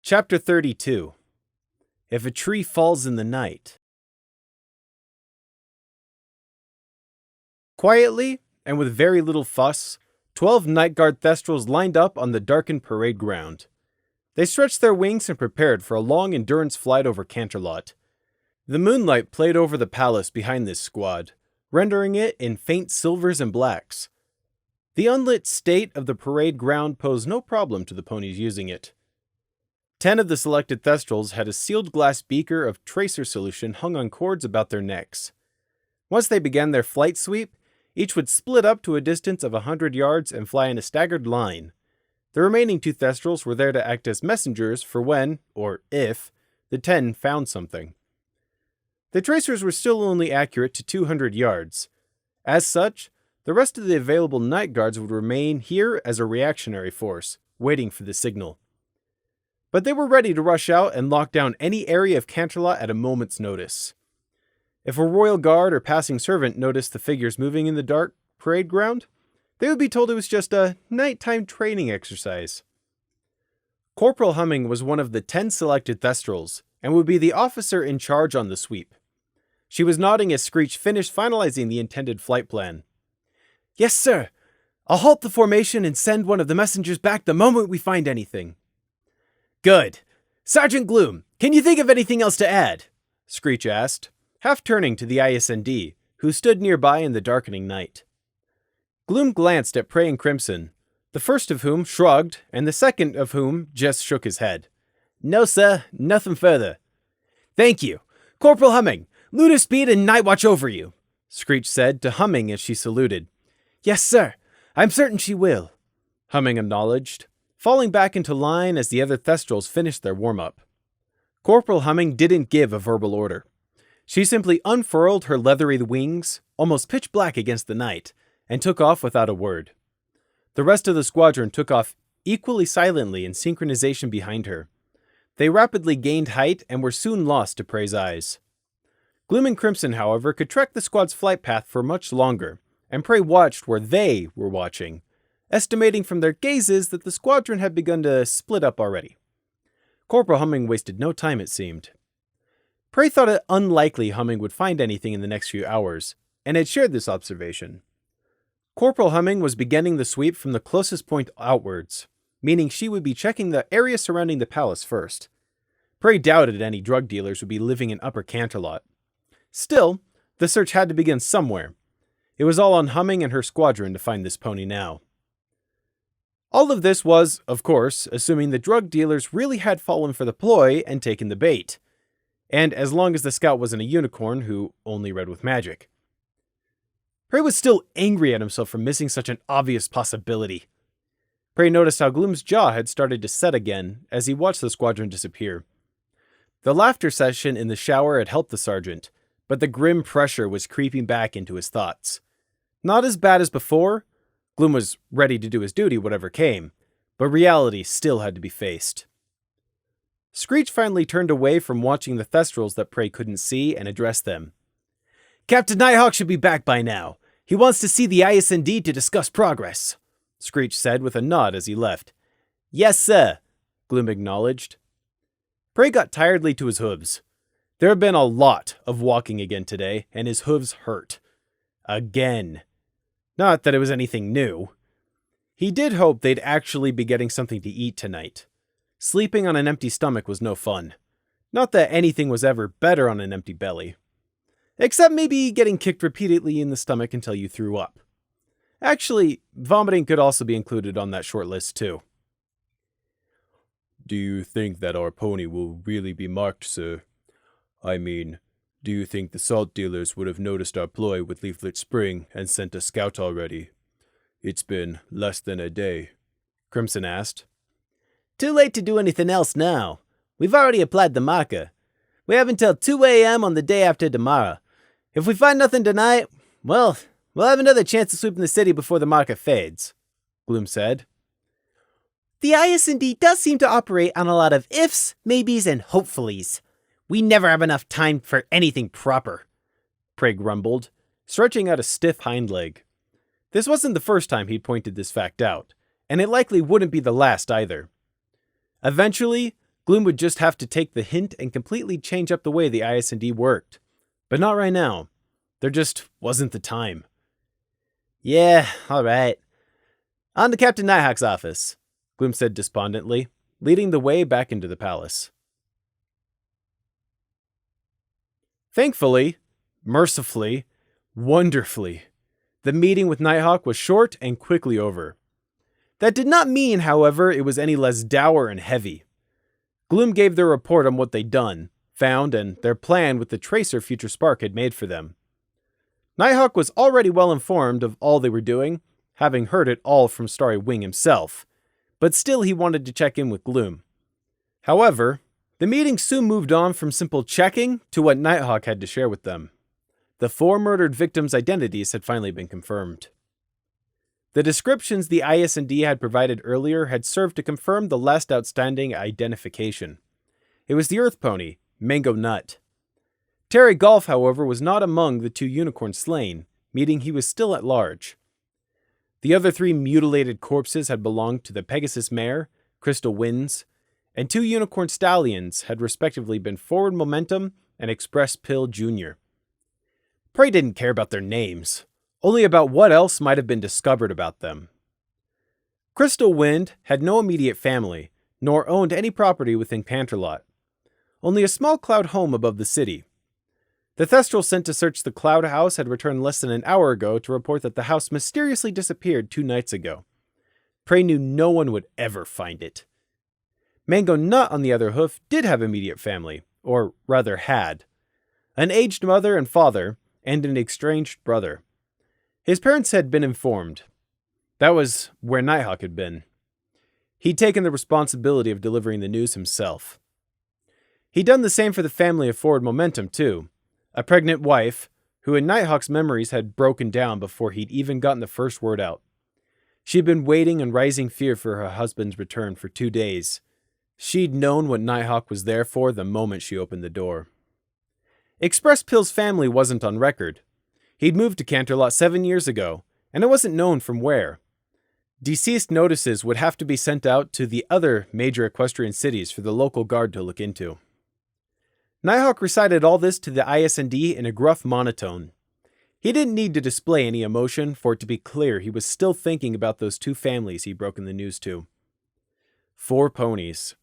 Chapter 32. If a Tree Falls in the Night. Quietly, and with very little fuss, 12 night guard thestrals lined up on the darkened parade ground. They stretched their wings and prepared for a long endurance flight over Canterlot. The moonlight played over the palace behind this squad, rendering it in faint silvers and blacks. The unlit state of the parade ground posed no problem to the ponies using it. 10 of the selected thestrals had a sealed glass beaker of tracer solution hung on cords about their necks. Once they began their flight sweep, each would split up to a distance of 100 yards and fly in a staggered line. The remaining 2 thestrals were there to act as messengers for when, or if, the 10 found something. The tracers were still only accurate to 200 yards. As such, the rest of the available night guards would remain here as a reactionary force, waiting for the signal. But they were ready to rush out and lock down any area of Canterlot at a moment's notice. If a royal guard or passing servant noticed the figures moving in the dark parade ground, they would be told it was just a nighttime training exercise. Corporal Humming was one of the 10 selected thestrals, and would be the officer in charge on the sweep. She was nodding as Screech finished finalizing the intended flight plan. "Yes, sir. I'll halt the formation and send one of the messengers back the moment we find anything." "Good. Sergeant Gloom, can you think of anything else to add?" Screech asked, half turning to the ISND, who stood nearby in the darkening night. Gloom glanced at Prey and Crimson, the first of whom shrugged, and the second of whom just shook his head. "No, sir. Nothing further." "Thank you. Corporal Humming, lunar speed and night watch over you," Screech said to Humming as she saluted. "Yes, sir. I'm certain she will," Humming acknowledged, falling back into line as the other thestrals finished their warm-up. Corporal Humming didn't give a verbal order. She simply unfurled her leathery wings, almost pitch black against the night, and took off without a word. The rest of the squadron took off equally silently in synchronization behind her. They rapidly gained height and were soon lost to Prey's eyes. Gloom and Crimson, however, could track the squad's flight path for much longer, and Prey watched where they were watching, estimating from their gazes that the squadron had begun to split up already. Corporal Humming wasted no time, it seemed. Prey thought it unlikely Humming would find anything in the next few hours, and had shared this observation. Corporal Humming was beginning the sweep from the closest point outwards, meaning she would be checking the area surrounding the palace first. Prey doubted any drug dealers would be living in Upper Canterlot. Still, the search had to begin somewhere. It was all on Humming and her squadron to find this pony now. All of this was, of course, assuming the drug dealers really had fallen for the ploy and taken the bait. And as long as the scout wasn't a unicorn who only read with magic. Prey was still angry at himself for missing such an obvious possibility. Prey noticed how Gloom's jaw had started to set again as he watched the squadron disappear. The laughter session in the shower had helped the sergeant, but the grim pressure was creeping back into his thoughts. Not as bad as before. Gloom was ready to do his duty whatever came, but reality still had to be faced. Screech finally turned away from watching the thestrals that Prey couldn't see and addressed them. "Captain Nighthawk should be back by now. He wants to see the ISND to discuss progress," Screech said with a nod as he left. "Yes, sir," Gloom acknowledged. Prey got tiredly to his hooves. There had been a lot of walking again today, and his hooves hurt. Again. Not that it was anything new. He did hope they'd actually be getting something to eat tonight. Sleeping on an empty stomach was no fun. Not that anything was ever better on an empty belly. Except maybe getting kicked repeatedly in the stomach until you threw up. Actually, vomiting could also be included on that short list too. "Do you think that our pony will really be marked, sir? I mean, do you think the salt dealers would have noticed our ploy with Leaflet Spring and sent a scout already? It's been less than a day," Crimson asked. "Too late to do anything else now. We've already applied the marker. We have until 2 a.m. on the day after tomorrow. If we find nothing tonight, well, we'll have another chance of sweeping the city before the marker fades," Gloom said. "The ISND does seem to operate on a lot of ifs, maybes, and hopefullys. We never have enough time for anything proper," Prey grumbled, stretching out a stiff hind leg. This wasn't the first time he'd pointed this fact out, and it likely wouldn't be the last either. Eventually, Gloom would just have to take the hint and completely change up the way the IS&D worked. But not right now. There just wasn't the time. Yeah, all right. On to Captain Nighthawk's office, Gloom said despondently, leading the way back into the palace. Thankfully, mercifully, wonderfully, the meeting with Nighthawk was short and quickly over. That did not mean, however, it was any less dour and heavy. Gloom gave their report on what they'd done, found, and their plan with the tracer Future Spark had made for them. Nighthawk was already well informed of all they were doing, having heard it all from Starry Wing himself, but still he wanted to check in with Gloom. However, the meeting soon moved on from simple checking to what Nighthawk had to share with them. The 4 murdered victims' identities had finally been confirmed. The descriptions the IS&D had provided earlier had served to confirm the last outstanding identification. It was the Earth Pony, Mango Nut. Terry Golf, however, was not among the 2 unicorns slain, meaning he was still at large. The other 3 mutilated corpses had belonged to the Pegasus Mare, Crystal Winds, and 2 unicorn stallions had respectively been Forward Momentum and Express Pill Jr. Prey didn't care about their names, only about what else might have been discovered about them. Crystal Wind had no immediate family, nor owned any property within Canterlot. Only a small cloud home above the city. The Thestral sent to search the cloud house had returned less than an hour ago to report that the house mysteriously disappeared 2 nights ago. Prey knew no one would ever find it. Mango Nut, on the other hoof, did have immediate family, or rather had. An aged mother and father, and an estranged brother. His parents had been informed. That was where Nighthawk had been. He'd taken the responsibility of delivering the news himself. He'd done the same for the family of Forward Momentum, too. A pregnant wife, who in Nighthawk's memories had broken down before he'd even gotten the first word out. She'd been waiting in rising fear for her husband's return for 2 days. She'd known what Nighthawk was there for the moment she opened the door. Express Pill's family wasn't on record. He'd moved to Canterlot 7 years ago, and it wasn't known from where. Deceased notices would have to be sent out to the other major equestrian cities for the local guard to look into. Nighthawk recited all this to the IS&D in a gruff monotone. He didn't need to display any emotion for it to be clear he was still thinking about those 2 families he'd broken the news to. 4 ponies.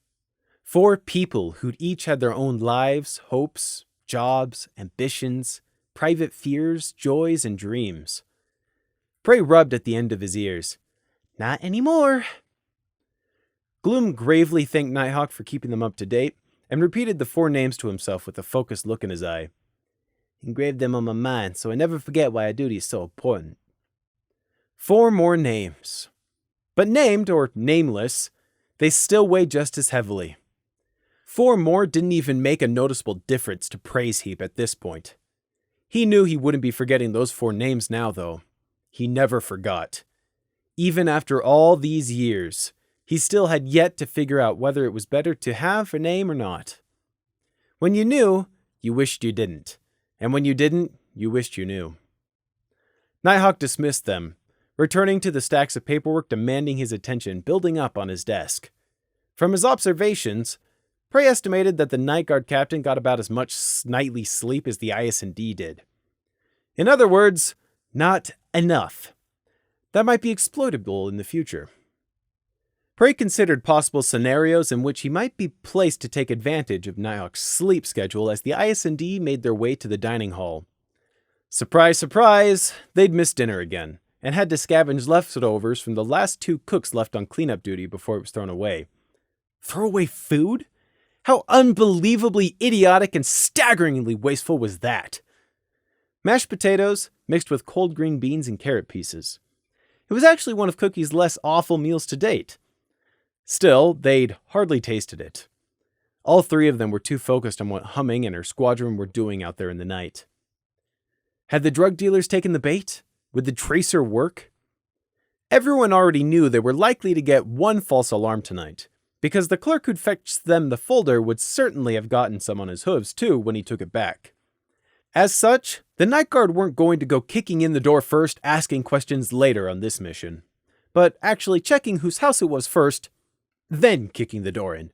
4 people who'd each had their own lives, hopes, jobs, ambitions, private fears, joys, and dreams. Prey rubbed at the end of his ears. Not anymore. Gloom gravely thanked Nighthawk for keeping them up to date, and repeated the 4 names to himself with a focused look in his eye. Engraved them on my mind, so I never forget why our duty is so important. 4 more names. But named, or nameless, they still weigh just as heavily. 4 more didn't even make a noticeable difference to Prey's heap at this point. He knew he wouldn't be forgetting those 4 names now, though. He never forgot. Even after all these years, he still had yet to figure out whether it was better to have a name or not. When you knew, you wished you didn't. And when you didn't, you wished you knew. Nighthawk dismissed them, returning to the stacks of paperwork demanding his attention building up on his desk. From his observations, Prey estimated that the Night Guard captain got about as much nightly sleep as the IS&D did. In other words, not enough. That might be exploitable in the future. Prey considered possible scenarios in which he might be placed to take advantage of Nighthawk's sleep schedule as the IS&D made their way to the dining hall. Surprise, surprise, they'd missed dinner again, and had to scavenge leftovers from the last 2 cooks left on cleanup duty before it was thrown away. Throw away food? How unbelievably idiotic and staggeringly wasteful was that? Mashed potatoes mixed with cold green beans and carrot pieces. It was actually one of Cookie's less awful meals to date. Still, they'd hardly tasted it. All 3 of them were too focused on what Humming and her squadron were doing out there in the night. Had the drug dealers taken the bait? Would the tracer work? Everyone already knew they were likely to get 1 false alarm tonight, because the clerk who'd fetched them the folder would certainly have gotten some on his hooves too when he took it back. As such, the Night Guard weren't going to go kicking in the door first, asking questions later on this mission, but actually checking whose house it was first, then kicking the door in.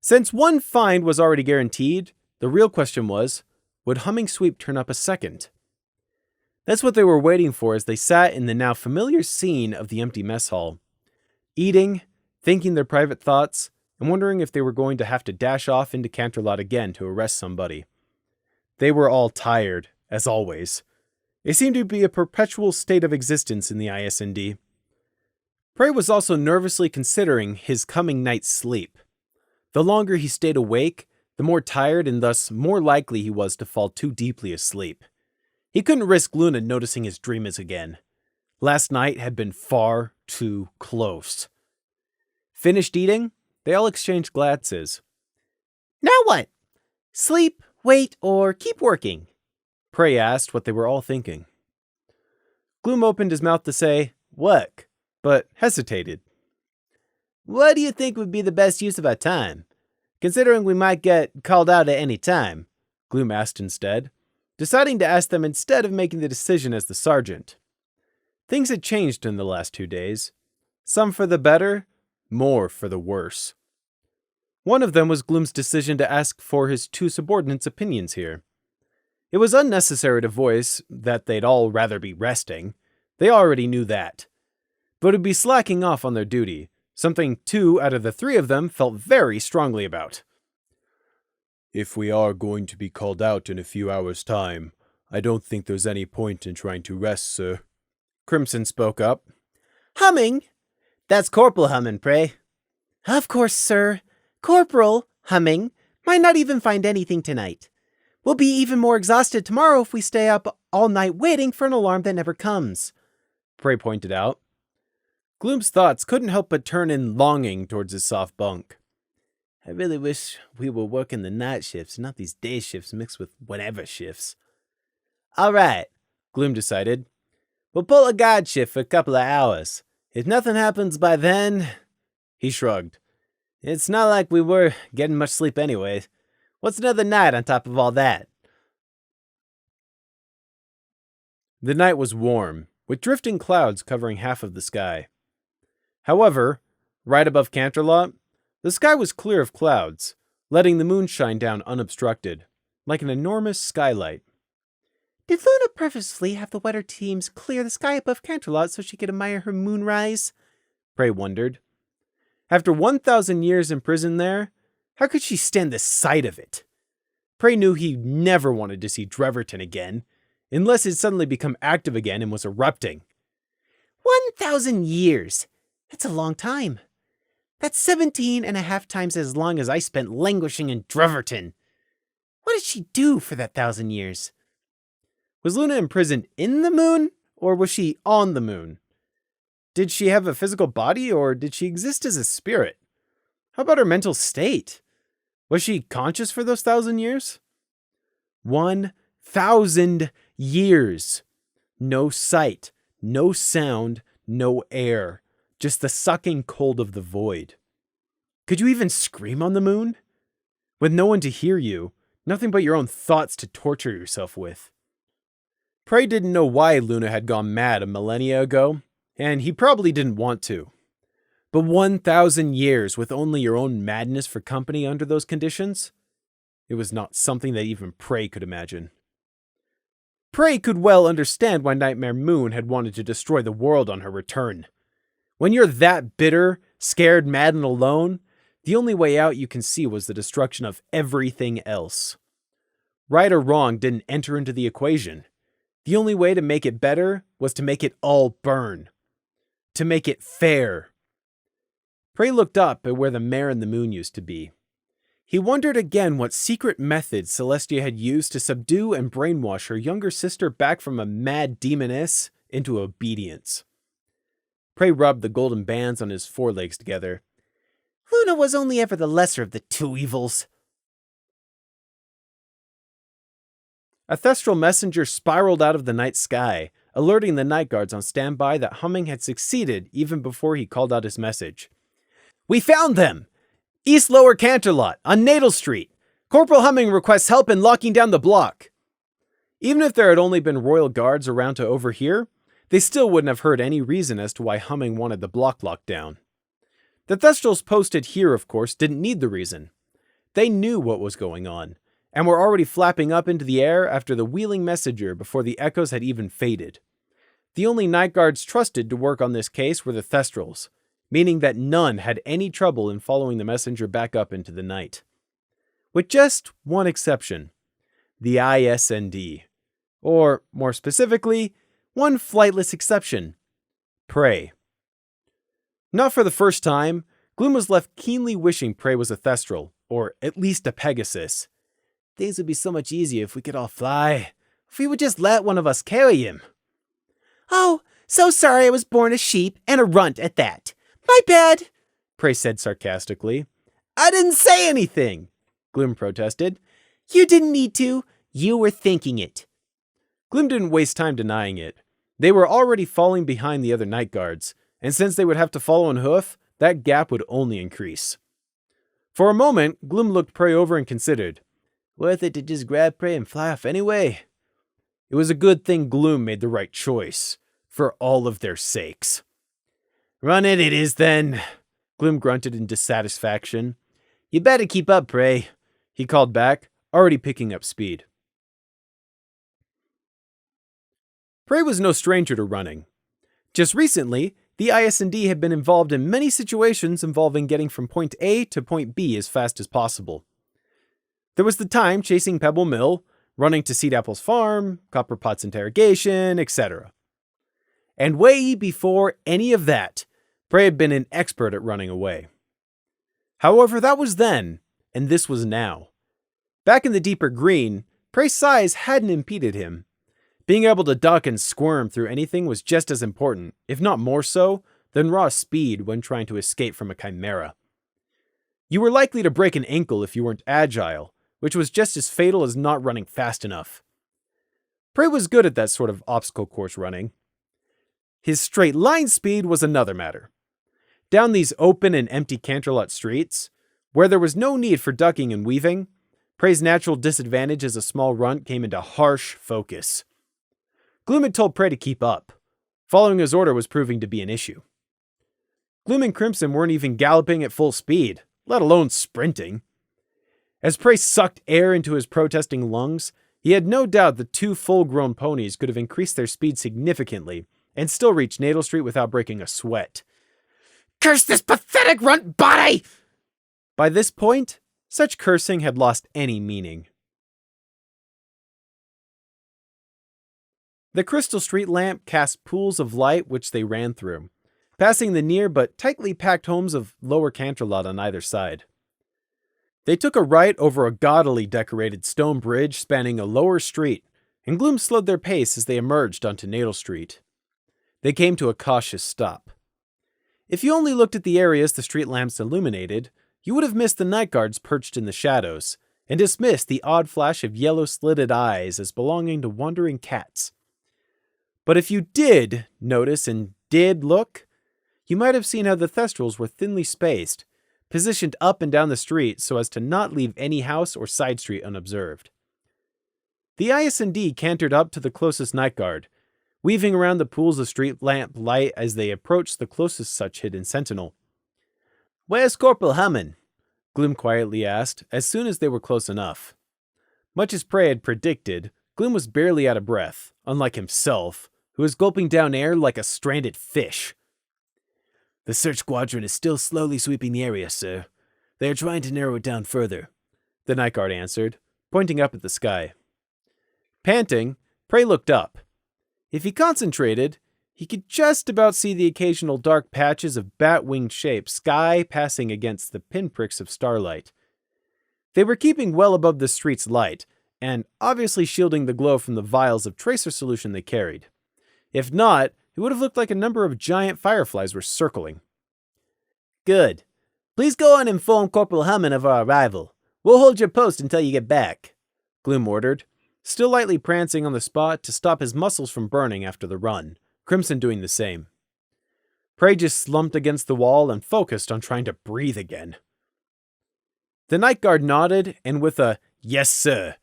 Since one find was already guaranteed, the real question was, would Humming Sweep turn up a second? That's what they were waiting for as they sat in the now familiar scene of the empty mess hall, eating, thinking their private thoughts, and wondering if they were going to have to dash off into Canterlot again to arrest somebody. They were all tired, as always. It seemed to be a perpetual state of existence in the ISND. Prey was also nervously considering his coming night's sleep. The longer he stayed awake, the more tired and thus more likely he was to fall too deeply asleep. He couldn't risk Luna noticing his dreams again. Last night had been far too close. Finished eating, they all exchanged glances. Now what? Sleep, wait, or keep working? Prey asked what they were all thinking. Gloom opened his mouth to say, work, but hesitated. What do you think would be the best use of our time? Considering we might get called out at any time, Gloom asked instead, deciding to ask them instead of making the decision as the sergeant. Things had changed in the last 2 days. Some for the better, more for the worse. One of them was Gloom's decision to ask for his 2 subordinates' opinions here. It was unnecessary to voice that they'd all rather be resting. They already knew that. But it'd be slacking off on their duty, something 2 out of the 3 of them felt very strongly about. If we are going to be called out in a few hours' time, I don't think there's any point in trying to rest, sir. Crimson spoke up. Humming? That's Corporal Humming, Prey. Of course, sir. Corporal Humming might not even find anything tonight. We'll be even more exhausted tomorrow if we stay up all night waiting for an alarm that never comes, Prey pointed out. Gloom's thoughts couldn't help but turn in longing towards his soft bunk. I really wish we were working the night shifts, not these day shifts mixed with whatever shifts. All right, Gloom decided. We'll pull a guard shift for a couple of hours. If nothing happens by then, he shrugged. It's not like we were getting much sleep anyway. What's another night on top of all that? The night was warm, with drifting clouds covering half of the sky. However, right above Canterlot, the sky was clear of clouds, letting the moon shine down unobstructed, like an enormous skylight. Did Luna purposely have the weather teams clear the sky above Canterlot so she could admire her moonrise? Prey wondered. After 1,000 years imprisoned there, how could she stand the sight of it? Prey knew he never wanted to see Dreverton again, unless it suddenly become active again and was erupting. 1,000 years! That's a long time. That's 17.5 times as long as I spent languishing in Dreverton. What did she do for that 1,000 years? Was Luna imprisoned in the moon, or was she on the moon? Did she have a physical body, or did she exist as a spirit? How about her mental state? Was she conscious for those 1,000 years? 1,000 years! No sight, no sound, no air. Just the sucking cold of the void. Could you even scream on the moon? With no one to hear you, nothing but your own thoughts to torture yourself with. Prey didn't know why Luna had gone mad a millennia ago, and he probably didn't want to. But 1,000 years with only your own madness for company under those conditions? It was not something that even Prey could imagine. Prey could well understand why Nightmare Moon had wanted to destroy the world on her return. When you're that bitter, scared, mad, and alone, the only way out you can see was the destruction of everything else. Right or wrong didn't enter into the equation. The only way to make it better was to make it all burn. To make it fair. Prey looked up at where the mare and the moon used to be. He wondered again what secret methods Celestia had used to subdue and brainwash her younger sister back from a mad demoness into obedience. Prey rubbed the golden bands on his forelegs together. Luna was only ever the lesser of the 2 evils. A thestral messenger spiraled out of the night sky, alerting the night guards on standby that Humming had succeeded even before he called out his message. We found them! East Lower Canterlot, on Natal Street. Corporal Humming requests help in locking down the block. Even if there had only been royal guards around to overhear, they still wouldn't have heard any reason as to why Humming wanted the block locked down. The Thestrals posted here, of course, didn't need the reason. They knew what was going on, and were already flapping up into the air after the wheeling messenger before the echoes had even faded. The only night guards trusted to work on this case were the Thestrals, meaning that none had any trouble in following the messenger back up into the night. With just one exception, the ISND, or more specifically, one flightless exception, Prey. Not for the first time, Gloom was left keenly wishing Prey was a Thestral, or at least a Pegasus. Things would be so much easier if we could all fly. If we would just let one of us carry him. Oh, so sorry I was born a sheep and a runt at that. My bad, Prey said sarcastically. I didn't say anything, Gloom protested. You didn't need to. You were thinking it. Gloom didn't waste time denying it. They were already falling behind the other night guards, and since they would have to follow on hoof, that gap would only increase. For a moment, Gloom looked Prey over and considered. Worth it to just grab Prey and fly off anyway? It was a good thing Gloom made the right choice, for all of their sakes. Run it is then, Gloom grunted in dissatisfaction. You better keep up, Prey, he called back, already picking up speed. Prey was no stranger to running. Just recently, the ISND had been involved in many situations involving getting from point A to point B as fast as possible. There was the time chasing Pebble Mill, running to Seed Apple's farm, Copperpot's interrogation, etc. And way before any of that, Prey had been an expert at running away. However, that was then, and this was now. Back in the deeper green, Prey's size hadn't impeded him. Being able to duck and squirm through anything was just as important, if not more so, than raw speed when trying to escape from a chimera. You were likely to break an ankle if you weren't agile, which was just as fatal as not running fast enough. Prey was good at that sort of obstacle course running. His straight line speed was another matter. Down these open and empty Canterlot streets, where there was no need for ducking and weaving, Prey's natural disadvantage as a small runt came into harsh focus. Gloom had told Prey to keep up. Following his order was proving to be an issue. Gloom and Crimson weren't even galloping at full speed, let alone sprinting. As Prey sucked air into his protesting lungs, he had no doubt the two full-grown ponies could have increased their speed significantly and still reached Natal Street without breaking a sweat. Curse this pathetic runt body! By this point, such cursing had lost any meaning. The crystal street lamp cast pools of light which they ran through, passing the near but tightly packed homes of Lower Canterlot on either side. They took a right over a gaudily decorated stone bridge spanning a lower street, and Gloom slowed their pace as they emerged onto Natal Street. They came to a cautious stop. If you only looked at the areas the street lamps illuminated, you would have missed the night guards perched in the shadows, and dismissed the odd flash of yellow-slitted eyes as belonging to wandering cats. But if you did notice and did look, you might have seen how the Thestrals were thinly spaced, positioned up and down the street so as to not leave any house or side street unobserved. The ISND cantered up to the closest night guard, weaving around the pools of street lamp light as they approached the closest such hidden sentinel. "Where's Corporal Hammond?" Gloom quietly asked, as soon as they were close enough. Much as Prey had predicted, Gloom was barely out of breath, unlike himself, who was gulping down air like a stranded fish. "The search squadron is still slowly sweeping the area, sir. They are trying to narrow it down further," the night guard answered, pointing up at the sky. Panting, Prey looked up. If he concentrated, he could just about see the occasional dark patches of bat-winged shape sky passing against the pinpricks of starlight. They were keeping well above the street's light, and obviously shielding the glow from the vials of tracer solution they carried. If not, it would have looked like a number of giant fireflies were circling. "Good. Please go and inform Corporal Hammond of our arrival. We'll hold your post until you get back," Gloom ordered, still lightly prancing on the spot to stop his muscles from burning after the run, Crimson doing the same. Prey just slumped against the wall and focused on trying to breathe again. The night guard nodded and with a "yes, sir,"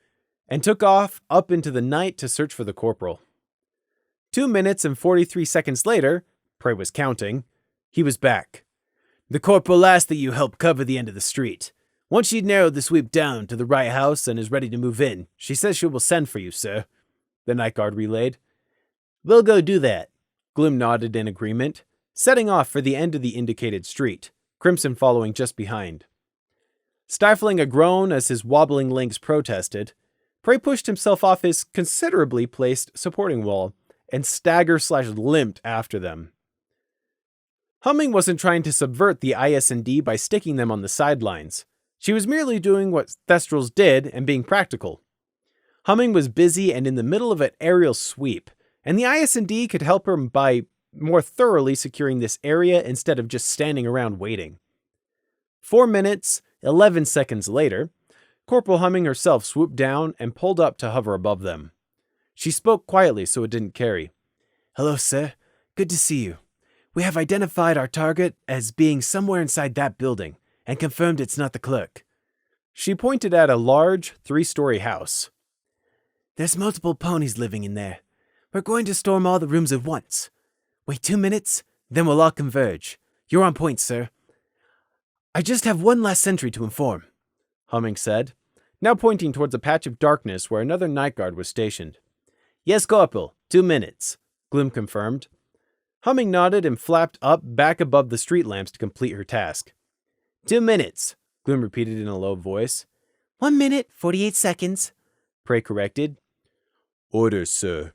and took off up into the night to search for the corporal. 2 minutes and 43 seconds later, Prey was counting, he was back. "The corporal asked that you help cover the end of the street. Once she'd narrowed the sweep down to the right house and is ready to move in, she says she will send for you, sir," the night guard relayed. "We'll go do that." Gloom nodded in agreement, setting off for the end of the indicated street, Crimson following just behind. Stifling a groan as his wobbling legs protested, Prey pushed himself off his considerably placed supporting wall and stagger/limped after them. Humming wasn't trying to subvert the IS&D by sticking them on the sidelines. She was merely doing what Thestrals did and being practical. Humming was busy and in the middle of an aerial sweep, and the IS&D could help her by more thoroughly securing this area instead of just standing around waiting. 4 minutes, 11 seconds later, Corporal Humming herself swooped down and pulled up to hover above them. She spoke quietly so it didn't carry. "Hello, sir. Good to see you. We have identified our target as being somewhere inside that building and confirmed it's not the clerk." She pointed at a large, 3-story house. "There's multiple ponies living in there. We're going to storm all the rooms at once. Wait 2 minutes, then we'll all converge. You're on point, sir." "I just have one last sentry to inform," Humming said, now pointing towards a patch of darkness where another night guard was stationed. "Yes, Corporal, 2 minutes," Gloom confirmed. Humming nodded and flapped up back above the street lamps to complete her task. 2 minutes, Gloom repeated in a low voice. 1 minute, 48 seconds, Prey corrected. "Orders, sir,"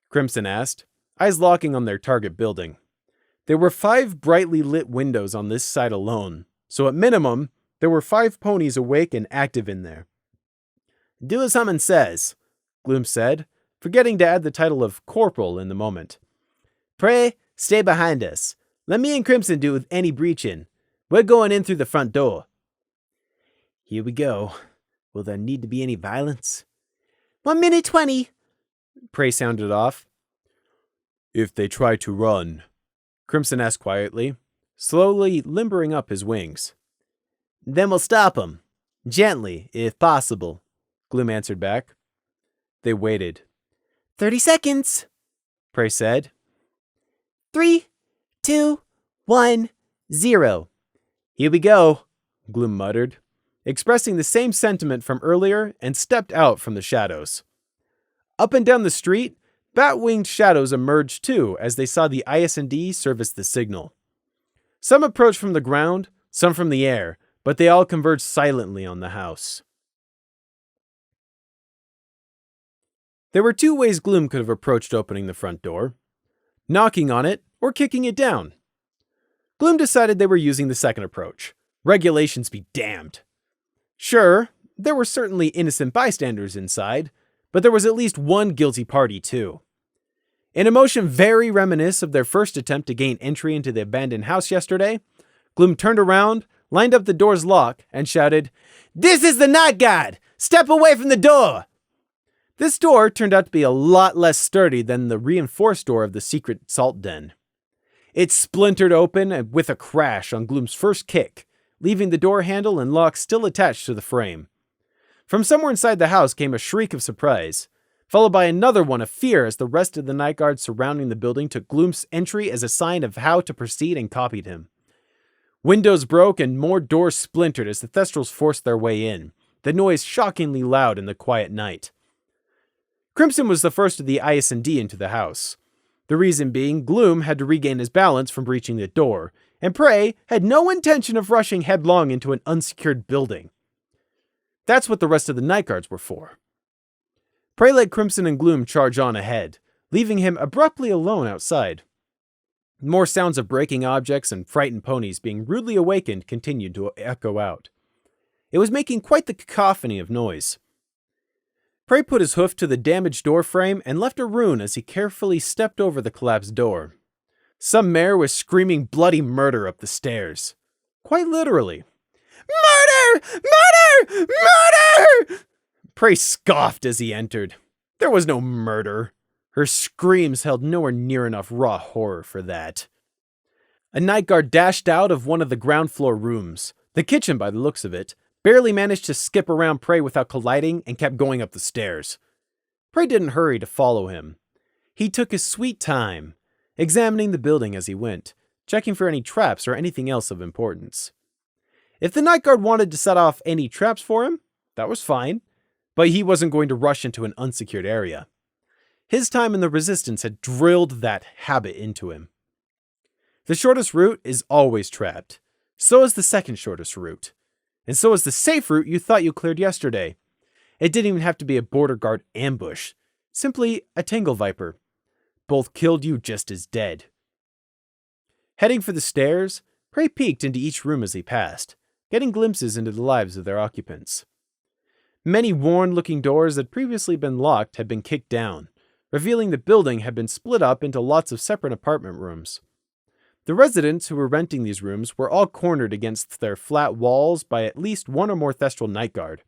Crimson asked, eyes locking on their target building. There were 5 brightly lit windows on this side alone, so at minimum, there were 5 ponies awake and active in there. "Do as Humming says," Gloom said, forgetting to add the title of Corporal in the moment. "Prey, stay behind us. Let me and Crimson do with any breach-in. We're going in through the front door." "Here we go. Will there need to be any violence?" 1 minute 20. Prey sounded off. "If they try to run," Crimson asked quietly, slowly limbering up his wings. Then we'll stop them. Gently, if possible, Gloom answered back. They waited. 30 seconds, Prey said. 3, 2, 1, 0. "Here we go," Gloom muttered, expressing the same sentiment from earlier, and stepped out from the shadows. Up and down the street, bat-winged shadows emerged too as they saw the IS&D service the signal. Some approached from the ground, some from the air, but they all converged silently on the house. There were 2 ways Gloom could have approached opening the front door: knocking on it or kicking it down. Gloom decided they were using the second approach. Regulations be damned. Sure, there were certainly innocent bystanders inside, but there was at least one guilty party too. In a motion very reminiscent of their first attempt to gain entry into the abandoned house yesterday, Gloom turned around, lined up the door's lock, and shouted, "This is the night guard! Step away from the door!" This door turned out to be a lot less sturdy than the reinforced door of the secret salt den. It splintered open with a crash on Gloom's first kick, leaving the door handle and lock still attached to the frame. From somewhere inside the house came a shriek of surprise, followed by another one of fear as the rest of the night guards surrounding the building took Gloom's entry as a sign of how to proceed and copied him. Windows broke and more doors splintered as the Thestrals forced their way in, the noise shockingly loud in the quiet night. Crimson was the first of the IS&D into the house. The reason being, Gloom had to regain his balance from breaching the door, and Prey had no intention of rushing headlong into an unsecured building. That's what the rest of the night guards were for. Prey let Crimson and Gloom charge on ahead, leaving him abruptly alone outside. More sounds of breaking objects and frightened ponies being rudely awakened continued to echo out. It was making quite the cacophony of noise. Prey put his hoof to the damaged door frame and left a rune as he carefully stepped over the collapsed door. Some mare was screaming bloody murder up the stairs. Quite literally. "Murder! Murder! Murder!" Prey scoffed as he entered. There was no murder. Her screams held nowhere near enough raw horror for that. A night guard dashed out of one of the ground floor rooms, the kitchen by the looks of it, barely managed to skip around Prey without colliding and kept going up the stairs. Prey didn't hurry to follow him. He took his sweet time, examining the building as he went, checking for any traps or anything else of importance. If the night guard wanted to set off any traps for him, that was fine, but he wasn't going to rush into an unsecured area. His time in the Resistance had drilled that habit into him. The shortest route is always trapped. So is the second shortest route. And so is the safe route you thought you cleared yesterday. It didn't even have to be a border guard ambush. Simply a Tangle Viper. Both killed you just as dead. Heading for the stairs, Prey peeked into each room as he passed, getting glimpses into the lives of their occupants. Many worn-looking doors that had previously been locked had been kicked down, revealing the building had been split up into lots of separate apartment rooms. The residents who were renting these rooms were all cornered against their flat walls by at least one or more Thestral Night Guard.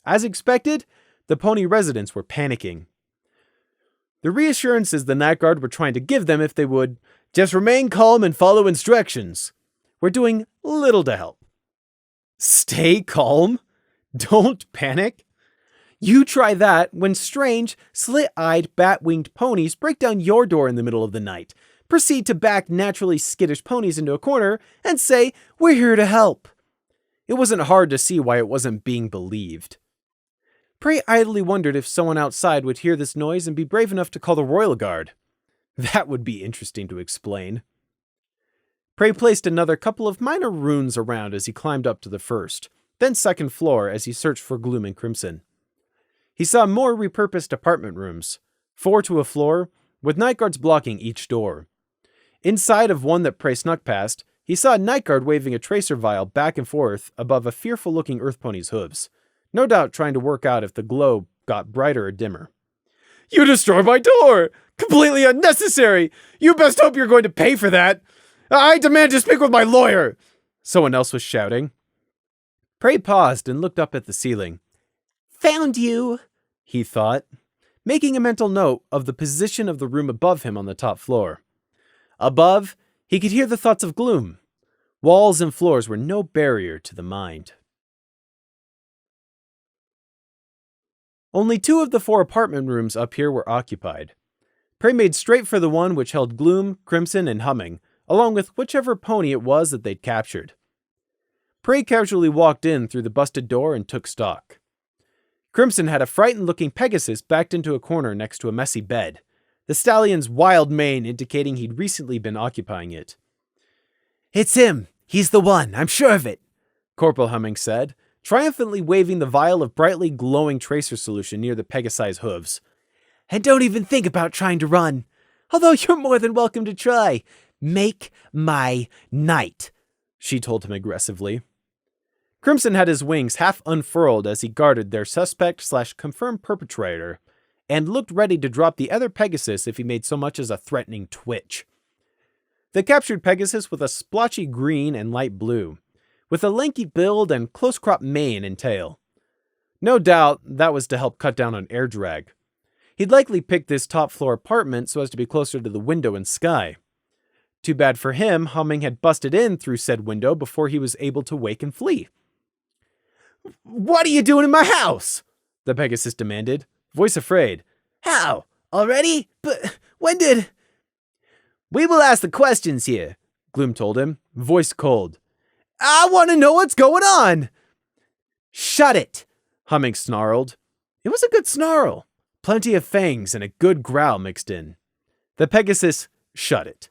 As expected, the Pony residents were panicking. The reassurances the Night Guard were trying to give them if they would just remain calm and follow instructions were doing little to help. Stay calm? Don't panic? You try that when strange, slit-eyed, bat-winged ponies break down your door in the middle of the night, proceed to back naturally skittish ponies into a corner, and say, "We're here to help." It wasn't hard to see why it wasn't being believed. Prey idly wondered if someone outside would hear this noise and be brave enough to call the Royal Guard. That would be interesting to explain. Prey placed another couple of minor runes around as he climbed up to the first, then second floor as he searched for Gloom and Crimson. He saw more repurposed apartment rooms, 4 to a floor, with night guards blocking each door. Inside of one that Prey snuck past, he saw a night guard waving a tracer vial back and forth above a fearful-looking earth pony's hooves, no doubt trying to work out if the glow got brighter or dimmer. "You destroyed my door! Completely unnecessary! You best hope you're going to pay for that! I demand to speak with my lawyer!" Someone else was shouting. Prey paused and looked up at the ceiling. Found you, he thought, making a mental note of the position of the room above him on the top floor. Above, he could hear the thoughts of Gloom. Walls and floors were no barrier to the mind. Only 2 of the 4 apartment rooms up here were occupied. Prey made straight for the one which held Gloom, Crimson, and Humming, along with whichever pony it was that they'd captured. Prey casually walked in through the busted door and took stock. Crimson had a frightened-looking Pegasus backed into a corner next to a messy bed, the stallion's wild mane indicating he'd recently been occupying it. "It's him! He's the one! I'm sure of it!" Corporal Humming said, triumphantly waving the vial of brightly glowing tracer solution near the Pegasi's hooves. "And don't even think about trying to run! Although you're more than welcome to try! Make my night!" she told him aggressively. Crimson had his wings half unfurled as he guarded their suspect/confirmed perpetrator, and looked ready to drop the other Pegasus if he made so much as a threatening twitch. The captured Pegasus was a splotchy green and light blue, with a lanky build and close-cropped mane and tail. No doubt that was to help cut down on air drag. He'd likely picked this top-floor apartment so as to be closer to the window and sky. Too bad for him, Humming had busted in through said window before he was able to wake and flee. "What are you doing in my house?" the Pegasus demanded, voice afraid. "How? Already? But when did—" "We will ask the questions here," Gloom told him, voice cold. "I want to know what's going on!" "Shut it!" Humming snarled. It was a good snarl. Plenty of fangs and a good growl mixed in. The Pegasus shut it.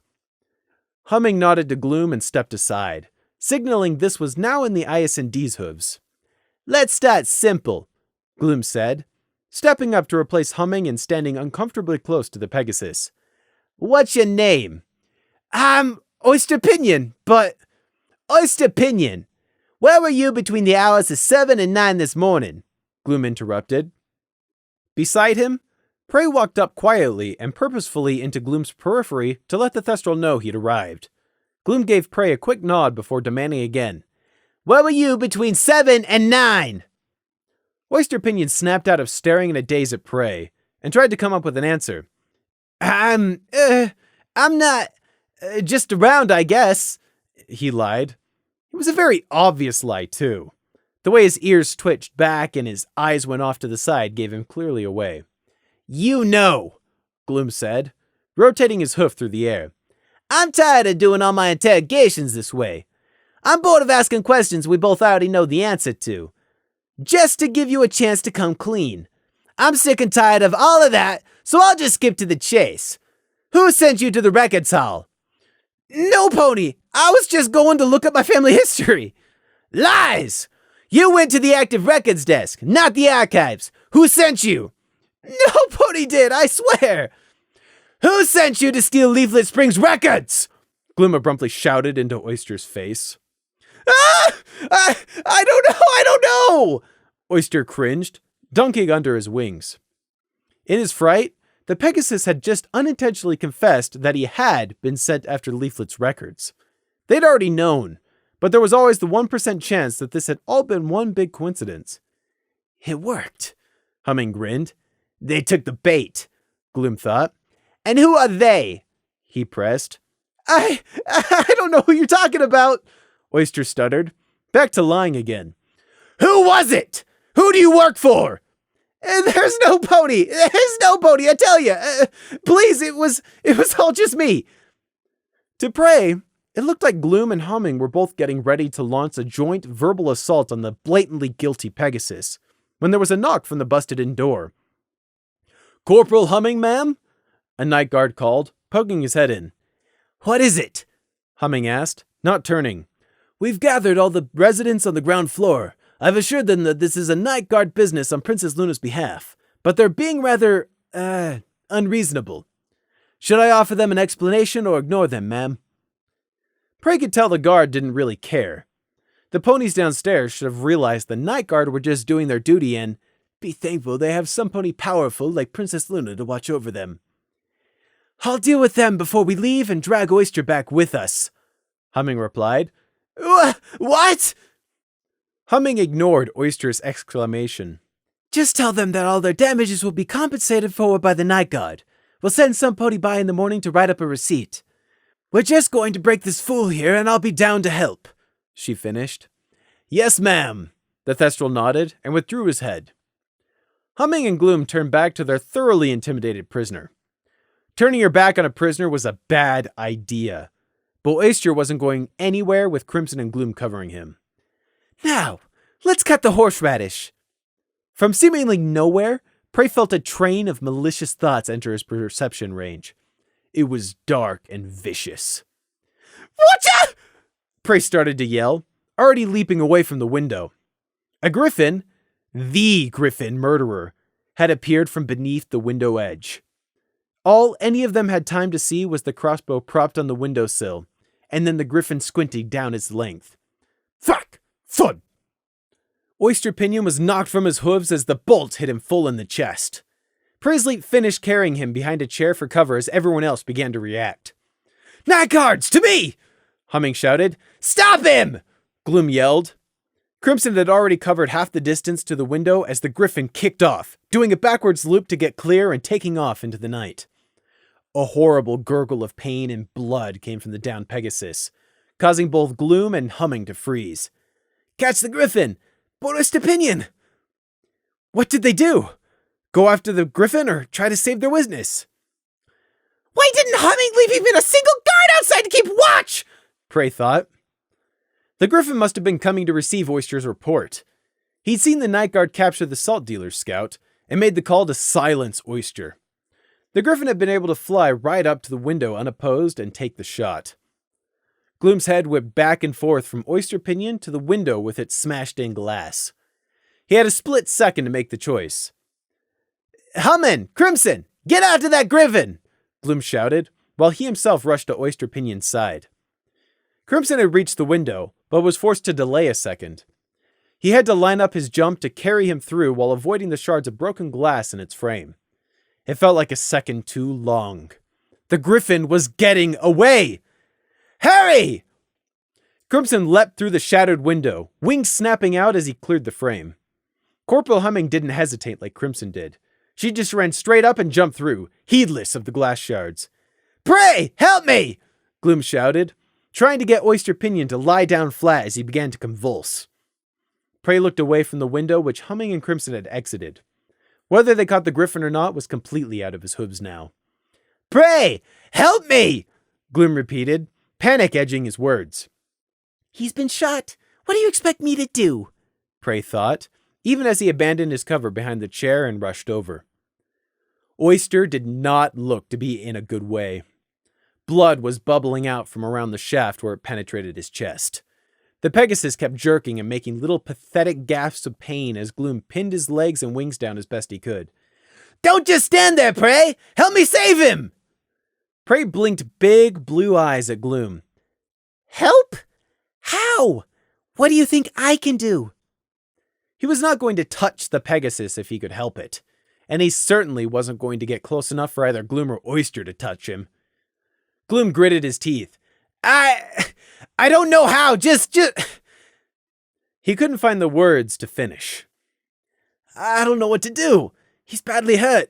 Humming nodded to Gloom and stepped aside, signaling this was now in the ISND's hooves. "Let's start simple," Gloom said, stepping up to replace Humming and standing uncomfortably close to the Pegasus. "What's your name?" "I'm Oyster Pinion, but—" "Oyster Pinion! Where were you between the hours of 7 and 9 this morning?" Gloom interrupted. Beside him, Prey walked up quietly and purposefully into Gloom's periphery to let the Thestral know he'd arrived. Gloom gave Prey a quick nod before demanding again. "Where were you between 7 and 9? Oyster Pinion snapped out of staring in a daze at Prey and tried to come up with an answer. I'm not, just around, I guess," he lied. It was a very obvious lie, too. The way his ears twitched back and his eyes went off to the side gave him clearly away. "You know," Gloom said, rotating his hoof through the air. "I'm tired of doing all my interrogations this way. I'm bored of asking questions we both already know the answer to. Just to give you a chance to come clean. I'm sick and tired of all of that, so I'll just skip to the chase. Who sent you to the records hall? No, Pony. I was just going to look up my family history. Lies! You went to the active records desk, not the archives. Who sent you? No, Pony did, I swear. Who sent you to steal Leaflet Springs records? Gloom abruptly shouted into Oyster's face. Ah! I don't know! Oyster cringed, dunking under his wings. In his fright, the Pegasus had just unintentionally confessed that he had been sent after Leaflet's records. They'd already known, but there was always the 1% chance that this had all been one big coincidence. It worked. Humming grinned. They took the bait, Gloom thought. And who are they? He pressed. I don't know who you're talking about, Oyster stuttered, back to lying again. Who was it? Who do you work for? There's no Pony. There's no Pony, I tell you. Please, it was all just me. To Prey, it looked like Gloom and Humming were both getting ready to launch a joint verbal assault on the blatantly guilty Pegasus, when there was a knock from the busted-in door. Corporal Humming, ma'am? A night guard called, poking his head in. What is it? Humming asked, not turning. We've gathered all the residents on the ground floor. I've assured them that this is a night guard business on Princess Luna's behalf, but they're being rather, unreasonable. Should I offer them an explanation or ignore them, ma'am? Prey could tell the guard didn't really care. The ponies downstairs should have realized the night guard were just doing their duty and be thankful they have some pony powerful like Princess Luna to watch over them. I'll deal with them before we leave and drag Oyster back with us, Humming replied. What? Humming ignored Oyster's exclamation. Just tell them that all their damages will be compensated for by the night guard. We'll send some pony by in the morning to write up a receipt. We're just going to break this fool here and I'll be down to help, she finished. Yes, ma'am, the Thestral nodded and withdrew his head. Humming and Gloom turned back to their thoroughly intimidated prisoner. Turning your back on a prisoner was a bad idea, but Oyster wasn't going anywhere with Crimson and Gloom covering him. Now, let's cut the horseradish. From seemingly nowhere, Prey felt a train of malicious thoughts enter his perception range. It was dark and vicious. Whatcha? Prey started to yell, already leaping away from the window. A griffin, the griffin murderer, had appeared from beneath the window edge. All any of them had time to see was the crossbow propped on the windowsill, and then the griffin squinting down its length. Thwack! Thud! Oyster Pinion was knocked from his hooves as the bolt hit him full in the chest. Presley finished carrying him behind a chair for cover as everyone else began to react. Night guards, to me! Humming shouted. Stop him! Gloom yelled. Crimson had already covered half the distance to the window as the griffin kicked off, doing a backwards loop to get clear and taking off into the night. A horrible gurgle of pain and blood came from the downed Pegasus, causing both Gloom and Humming to freeze. Catch the griffin! Oyster Pinion! What did they do? Go after the griffin or try to save their witness? Why didn't Humming leave even a single guard outside to keep watch? Prey thought. The griffin must have been coming to receive Oyster's report. He'd seen the night guard capture the salt dealer's scout and made the call to silence Oyster. The griffin had been able to fly right up to the window unopposed and take the shot. Gloom's head whipped back and forth from Oyster Pinion to the window with its smashed-in glass. He had a split second to make the choice. Hummin! Crimson! Get out to that griffin! Gloom shouted, while he himself rushed to Oyster Pinion's side. Crimson had reached the window, but was forced to delay a second. He had to line up his jump to carry him through while avoiding the shards of broken glass in its frame. It felt like a second too long. The griffin was getting away! Hurry! Crimson leapt through the shattered window, wings snapping out as he cleared the frame. Corporal Humming didn't hesitate like Crimson did. She just ran straight up and jumped through, heedless of the glass shards. Pray, help me! Gloom shouted, trying to get Oyster Pinion to lie down flat as he began to convulse. Prey looked away from the window which Humming and Crimson had exited. Whether they caught the griffin or not was completely out of his hooves now. Pray, help me! Gloom repeated, panic edging his words. He's been shot. What do you expect me to do? Prey thought, even as he abandoned his cover behind the chair and rushed over. Oyster did not look to be in a good way. Blood was bubbling out from around the shaft where it penetrated his chest. The Pegasus kept jerking and making little pathetic gasps of pain as Gloom pinned his legs and wings down as best he could. Don't just stand there, Prey! Help me save him! Prey blinked big blue eyes at Gloom. Help? How? What do you think I can do? He was not going to touch the Pegasus if he could help it, and he certainly wasn't going to get close enough for either Gloom or Oyster to touch him. Gloom gritted his teeth. I don't know how, just... He couldn't find the words to finish. I don't know what to do. He's badly hurt.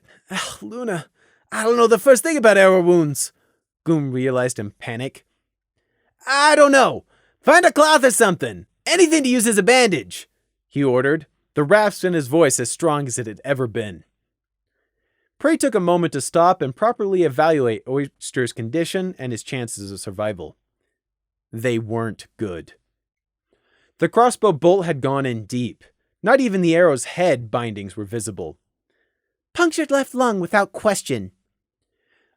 Luna, I don't know the first thing about arrow wounds. Gloom realized in panic. I don't know. Find a cloth or something. Anything to use as a bandage, he ordered, the rasp in his voice as strong as it had ever been. Prey took a moment to stop and properly evaluate Oyster's condition and his chances of survival. They weren't good. The crossbow bolt had gone in deep. Not even the arrow's head bindings were visible. Punctured left lung without question.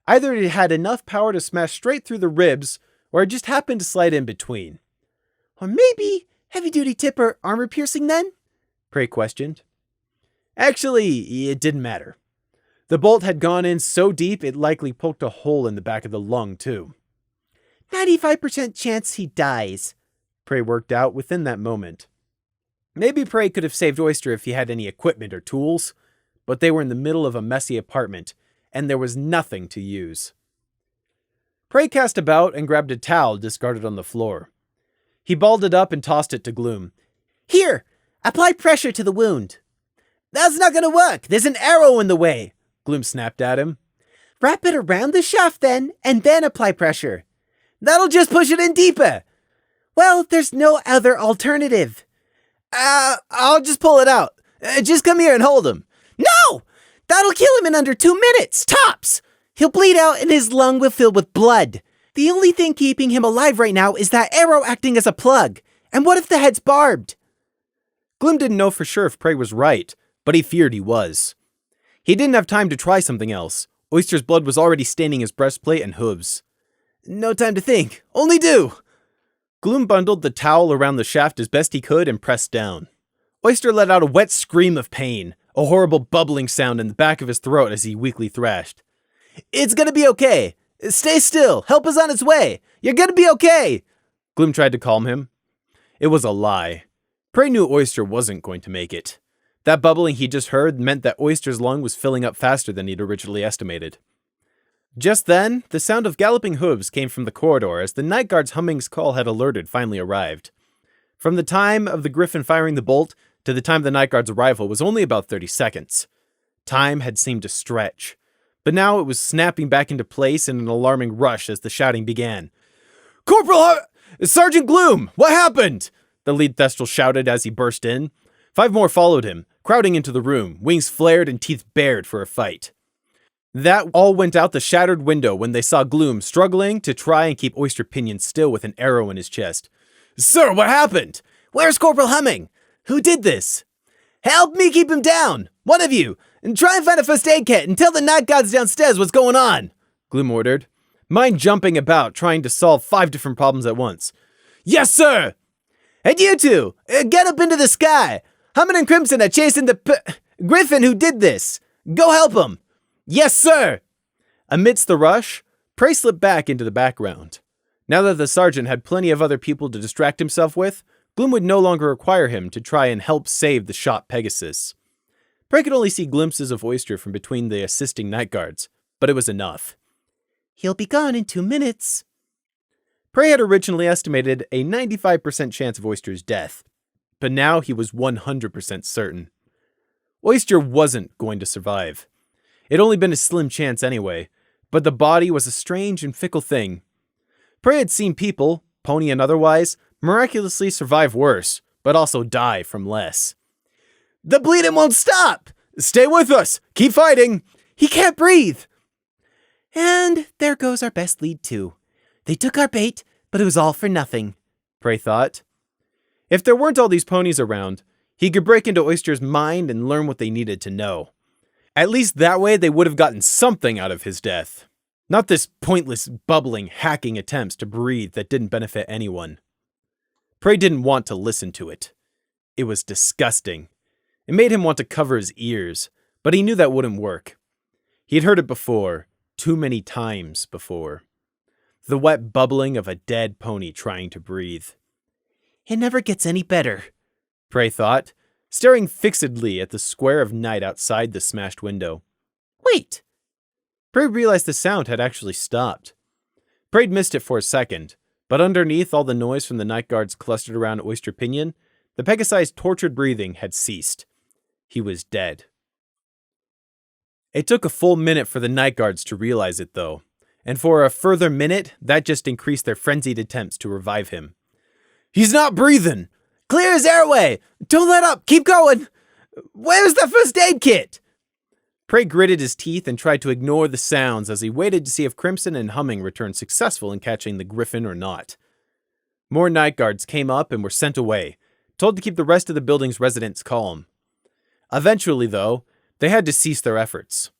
Either it had enough power to smash straight through the ribs, or it just happened to slide in between. Or maybe heavy-duty tip or armor-piercing then? Prey questioned. Actually, it didn't matter. The bolt had gone in so deep it likely poked a hole in the back of the lung, too. 95% chance he dies, Prey worked out within that moment. Maybe Prey could have saved Oyster if he had any equipment or tools, but they were in the middle of a messy apartment, and there was nothing to use. Prey cast about and grabbed a towel discarded on the floor. He balled it up and tossed it to Gloom. Here, apply pressure to the wound. That's not gonna work. There's an arrow in the way, Gloom snapped at him. Wrap it around the shaft then, and then apply pressure. That'll just push it in deeper. Well, there's no other alternative. I'll just pull it out. Just come here and hold him. No! That'll kill him in under 2 minutes, tops! He'll bleed out and his lung will fill with blood. The only thing keeping him alive right now is that arrow acting as a plug. And what if the head's barbed? Gloom didn't know for sure if Prey was right, but he feared he was. He didn't have time to try something else. Oyster's blood was already staining his breastplate and hooves. No time to think. Only do. Gloom bundled the towel around the shaft as best he could and pressed down. Oyster let out a wet scream of pain, a horrible bubbling sound in the back of his throat as he weakly thrashed. It's gonna be okay. Stay still. Help is on its way. You're gonna be okay. Gloom tried to calm him. It was a lie. Prey knew Oyster wasn't going to make it. That bubbling he just heard meant that Oyster's lung was filling up faster than he'd originally estimated. Just then, the sound of galloping hooves came from the corridor as the night guard's humming call had alerted finally arrived. From the time of the Griffin firing the bolt to the time of the night guard's arrival was only about 30 seconds. Time had seemed to stretch, but now it was snapping back into place in an alarming rush as the shouting began. Sergeant Gloom, what happened? The lead Thestral shouted as he burst in. 5 more followed him, crowding into the room, wings flared and teeth bared for a fight. That all went out the shattered window when they saw Gloom struggling to try and keep Oyster Pinion still with an arrow in his chest. Sir, what happened? Where's Corporal Humming? Who did this? Help me keep him down, one of you, and try and find a first aid kit and tell the night guards downstairs what's going on, Gloom ordered, mind jumping about trying to solve 5 different problems at once. Yes, sir! And you two, get up into the sky. Humming and Crimson are chasing the Griffin who did this. Go help him. Yes, sir! Amidst the rush, Prey slipped back into the background. Now that the sergeant had plenty of other people to distract himself with, Gloom would no longer require him to try and help save the shot Pegasus. Prey could only see glimpses of Oyster from between the assisting night guards, but it was enough. He'll be gone in 2 minutes. Prey had originally estimated a 95% chance of Oyster's death, but now he was 100% certain. Oyster wasn't going to survive. It'd only been a slim chance anyway, but the body was a strange and fickle thing. Prey had seen people, pony and otherwise, miraculously survive worse, but also die from less. The bleeding won't stop! Stay with us! Keep fighting! He can't breathe! And there goes our best lead too. They took our bait, but it was all for nothing, Prey thought. If there weren't all these ponies around, he could break into Oyster's mind and learn what they needed to know. At least that way they would have gotten something out of his death. Not this pointless, bubbling, hacking attempts to breathe that didn't benefit anyone. Prey didn't want to listen to it. It was disgusting. It made him want to cover his ears, but he knew that wouldn't work. He had heard it before, too many times before. The wet bubbling of a dead pony trying to breathe. It never gets any better, Prey thought, staring fixedly at the square of night outside the smashed window. Wait! Prey realized the sound had actually stopped. Prey'd missed it for a second, but underneath all the noise from the night guards clustered around Oyster Pinion, the Pegasi's tortured breathing had ceased. He was dead. It took a full minute for the night guards to realize it, though, and for a further minute, that just increased their frenzied attempts to revive him. He's not breathing! Clear his airway! Don't let up! Keep going! Where's the first aid kit? Prey gritted his teeth and tried to ignore the sounds as he waited to see if Crimson and Humming returned successful in catching the griffin or not. More night guards came up and were sent away, told to keep the rest of the building's residents calm. Eventually, though, they had to cease their efforts.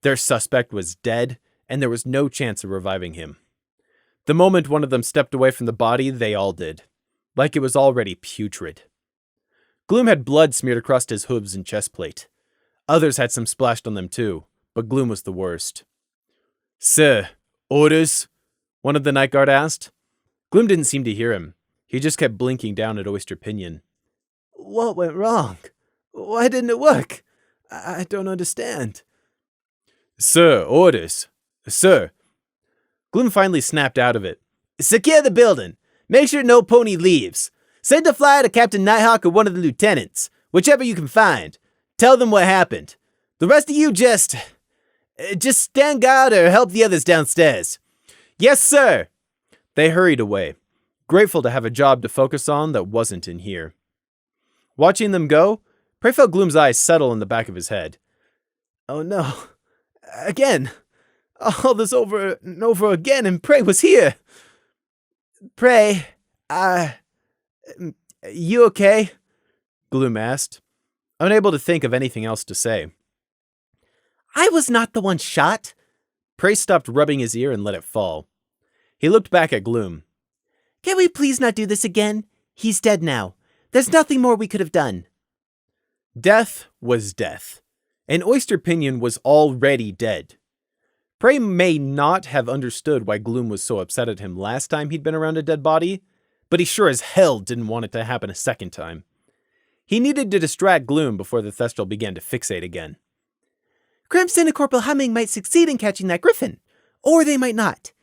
Their suspect was dead, and there was no chance of reviving him. The moment one of them stepped away from the body, they all did, like it was already putrid. Gloom had blood smeared across his hooves and chest plate. Others had some splashed on them too, but Gloom was the worst. "Sir, orders?" one of the night guard asked. Gloom didn't seem to hear him. He just kept blinking down at Oyster Pinion. What went wrong? Why didn't it work? I don't understand. "Sir, orders. Sir." Gloom finally snapped out of it. Secure the building. Make sure no pony leaves. Send a flyer to Captain Nighthawk or one of the lieutenants, whichever you can find. Tell them what happened. The rest of you just stand guard or help the others downstairs. "Yes, sir." They hurried away, grateful to have a job to focus on that wasn't in here. Watching them go, Prey felt Gloom's eyes settle in the back of his head. Oh no. Again. All this over and over again, and Prey was here. Prey, you okay? Gloom asked, unable to think of anything else to say. I was not the one shot. Prey stopped rubbing his ear and let it fall. He looked back at Gloom. Can we please not do this again? He's dead now. There's nothing more we could have done. Death was death, and Oyster Pinion was already dead. Prey may not have understood why Gloom was so upset at him last time he'd been around a dead body, but he sure as hell didn't want it to happen a second time. He needed to distract Gloom before the Thestral began to fixate again. Crimson and Corporal Humming might succeed in catching that griffin, or they might not.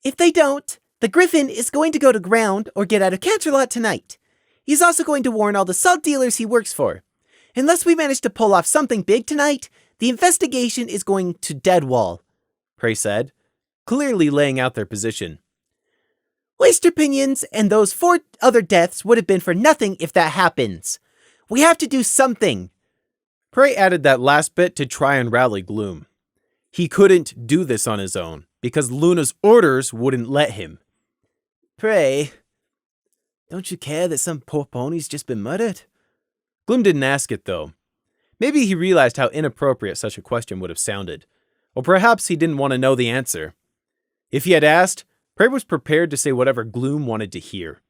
If they don't, the griffin is going to go to ground or get out of Canterlot tonight. He's also going to warn all the salt dealers he works for. Unless we manage to pull off something big tonight, the investigation is going to dead wall, Prey said, clearly laying out their position. Oyster Pinions and those 4 other deaths would have been for nothing if that happens. We have to do something. Prey added that last bit to try and rally Gloom. He couldn't do this on his own, because Luna's orders wouldn't let him. Prey, don't you care that some poor pony's just been murdered? Gloom didn't ask it, though. Maybe he realized how inappropriate such a question would have sounded. Or perhaps he didn't want to know the answer. If he had asked, Prey was prepared to say whatever Gloom wanted to hear.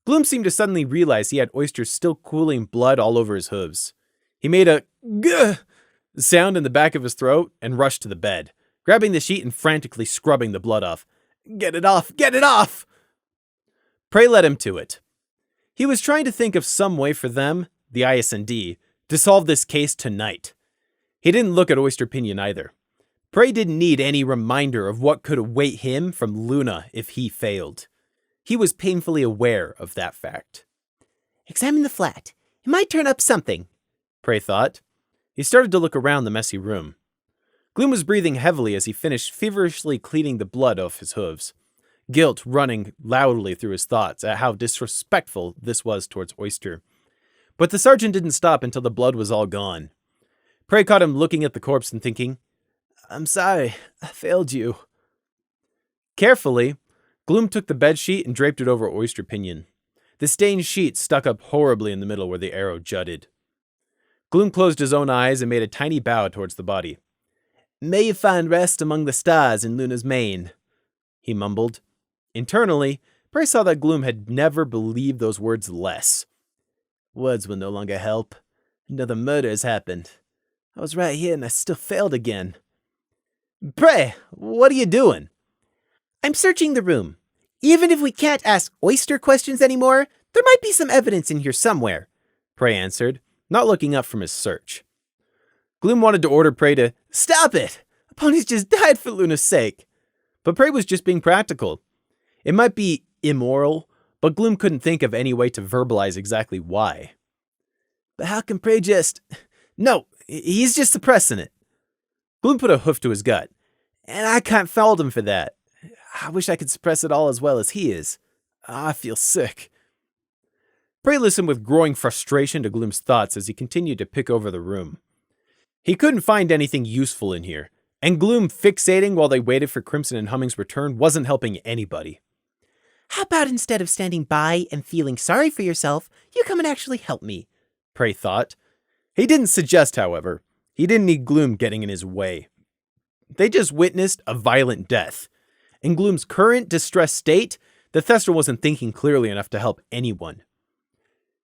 Gloom seemed to suddenly realize he had Oyster's still cooling blood all over his hooves. He made a "gah" sound in the back of his throat and rushed to the bed, grabbing the sheet and frantically scrubbing the blood off. "Get it off! Get it off!" Prey led him to it. He was trying to think of some way for them, the IS&D, to solve this case tonight. He didn't look at Oyster Pinion either. Prey didn't need any reminder of what could await him from Luna if he failed. He was painfully aware of that fact. Examine the flat. It might turn up something, Prey thought. He started to look around the messy room. Gloom was breathing heavily as he finished feverishly cleaning the blood off his hooves, guilt running loudly through his thoughts at how disrespectful this was towards Oyster. But the sergeant didn't stop until the blood was all gone. Prey caught him looking at the corpse and thinking, "I'm sorry, I failed you." Carefully, Gloom took the bedsheet and draped it over Oyster Pinion. The stained sheet stuck up horribly in the middle where the arrow jutted. Gloom closed his own eyes and made a tiny bow towards the body. May you find rest among the stars in Luna's mane, he mumbled. Internally, Prey saw that Gloom had never believed those words less. Words will no longer help. Another murder has happened. I was right here and I still failed again. Prey, what are you doing? I'm searching the room. Even if we can't ask oyster questions anymore, there might be some evidence in here somewhere, Prey answered, not looking up from his search. Gloom wanted to order Prey to stop it. Ponies just died for Luna's sake. But Prey was just being practical. It might be immoral, but Gloom couldn't think of any way to verbalize exactly why. But how can Prey just... No, he's just suppressing it. Gloom put a hoof to his gut. And I can't fault him for that. I wish I could suppress it all as well as he is. I feel sick. Prey listened with growing frustration to Gloom's thoughts as he continued to pick over the room. He couldn't find anything useful in here, and Gloom fixating while they waited for Crimson and Humming's return wasn't helping anybody. How about instead of standing by and feeling sorry for yourself, you come and actually help me? Prey thought. He didn't suggest, however. He didn't need Gloom getting in his way. They just witnessed a violent death. In Gloom's current distressed state, the Thestral wasn't thinking clearly enough to help anyone.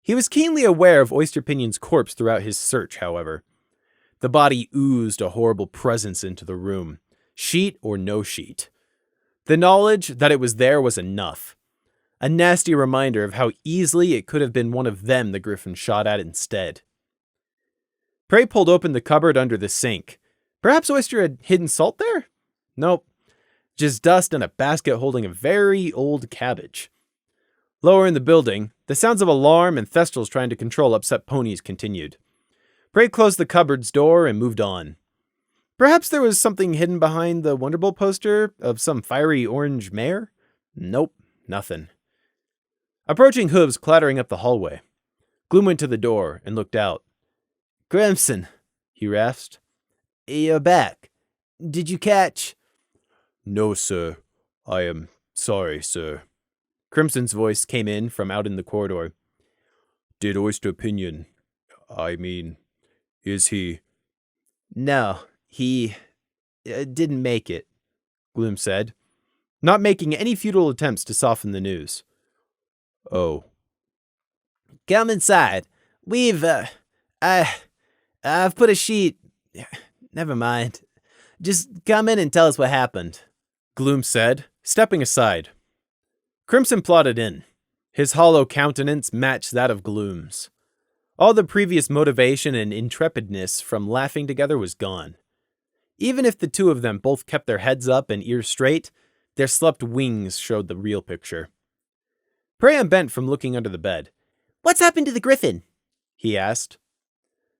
He was keenly aware of Oyster Pinion's corpse throughout his search, however. The body oozed a horrible presence into the room, sheet or no sheet. The knowledge that it was there was enough. A nasty reminder of how easily it could have been one of them the Griffin shot at instead. Prey pulled open the cupboard under the sink. Perhaps Oyster had hidden salt there? Nope. Just dust and a basket holding a very old cabbage. Lower in the building, the sounds of alarm and Thestrals trying to control upset ponies continued. Prey closed the cupboard's door and moved on. Perhaps there was something hidden behind the Wonderbolt poster of some fiery orange mare? Nope, nothing. Approaching hooves clattering up the hallway. Gloom went to the door and looked out. Crimson, he rasped. You're back. Did you catch... No, sir. I am sorry, sir. Crimson's voice came in from out in the corridor. Did Oyster Pinion... is he... No, he... didn't make it, Gloom said, not making any futile attempts to soften the news. Oh. Come inside. I've put a sheet... Never mind. Just come in and tell us what happened, Gloom said, stepping aside. Crimson plodded in. His hollow countenance matched that of Gloom's. All the previous motivation and intrepidness from laughing together was gone. Even if the two of them both kept their heads up and ears straight, their slept wings showed the real picture. Prey unbent from looking under the bed. What's happened to the Griffin? He asked.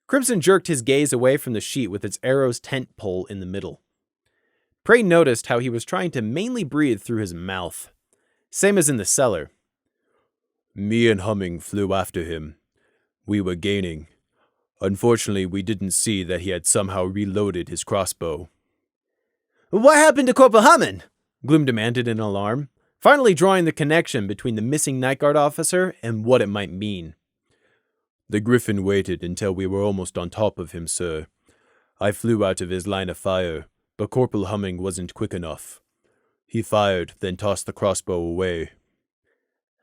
Crimson jerked his gaze away from the sheet with its arrow's tent pole in the middle. Prey noticed how he was trying to mainly breathe through his mouth. Same as in the cellar. Me and Humming flew after him. We were gaining. Unfortunately, we didn't see that he had somehow reloaded his crossbow. What happened to Corporal Humming? Gloom demanded in alarm, finally drawing the connection between the missing Night Guard officer and what it might mean. The Griffin waited until we were almost on top of him, sir. I flew out of his line of fire, but Corporal Humming wasn't quick enough. He fired, then tossed the crossbow away.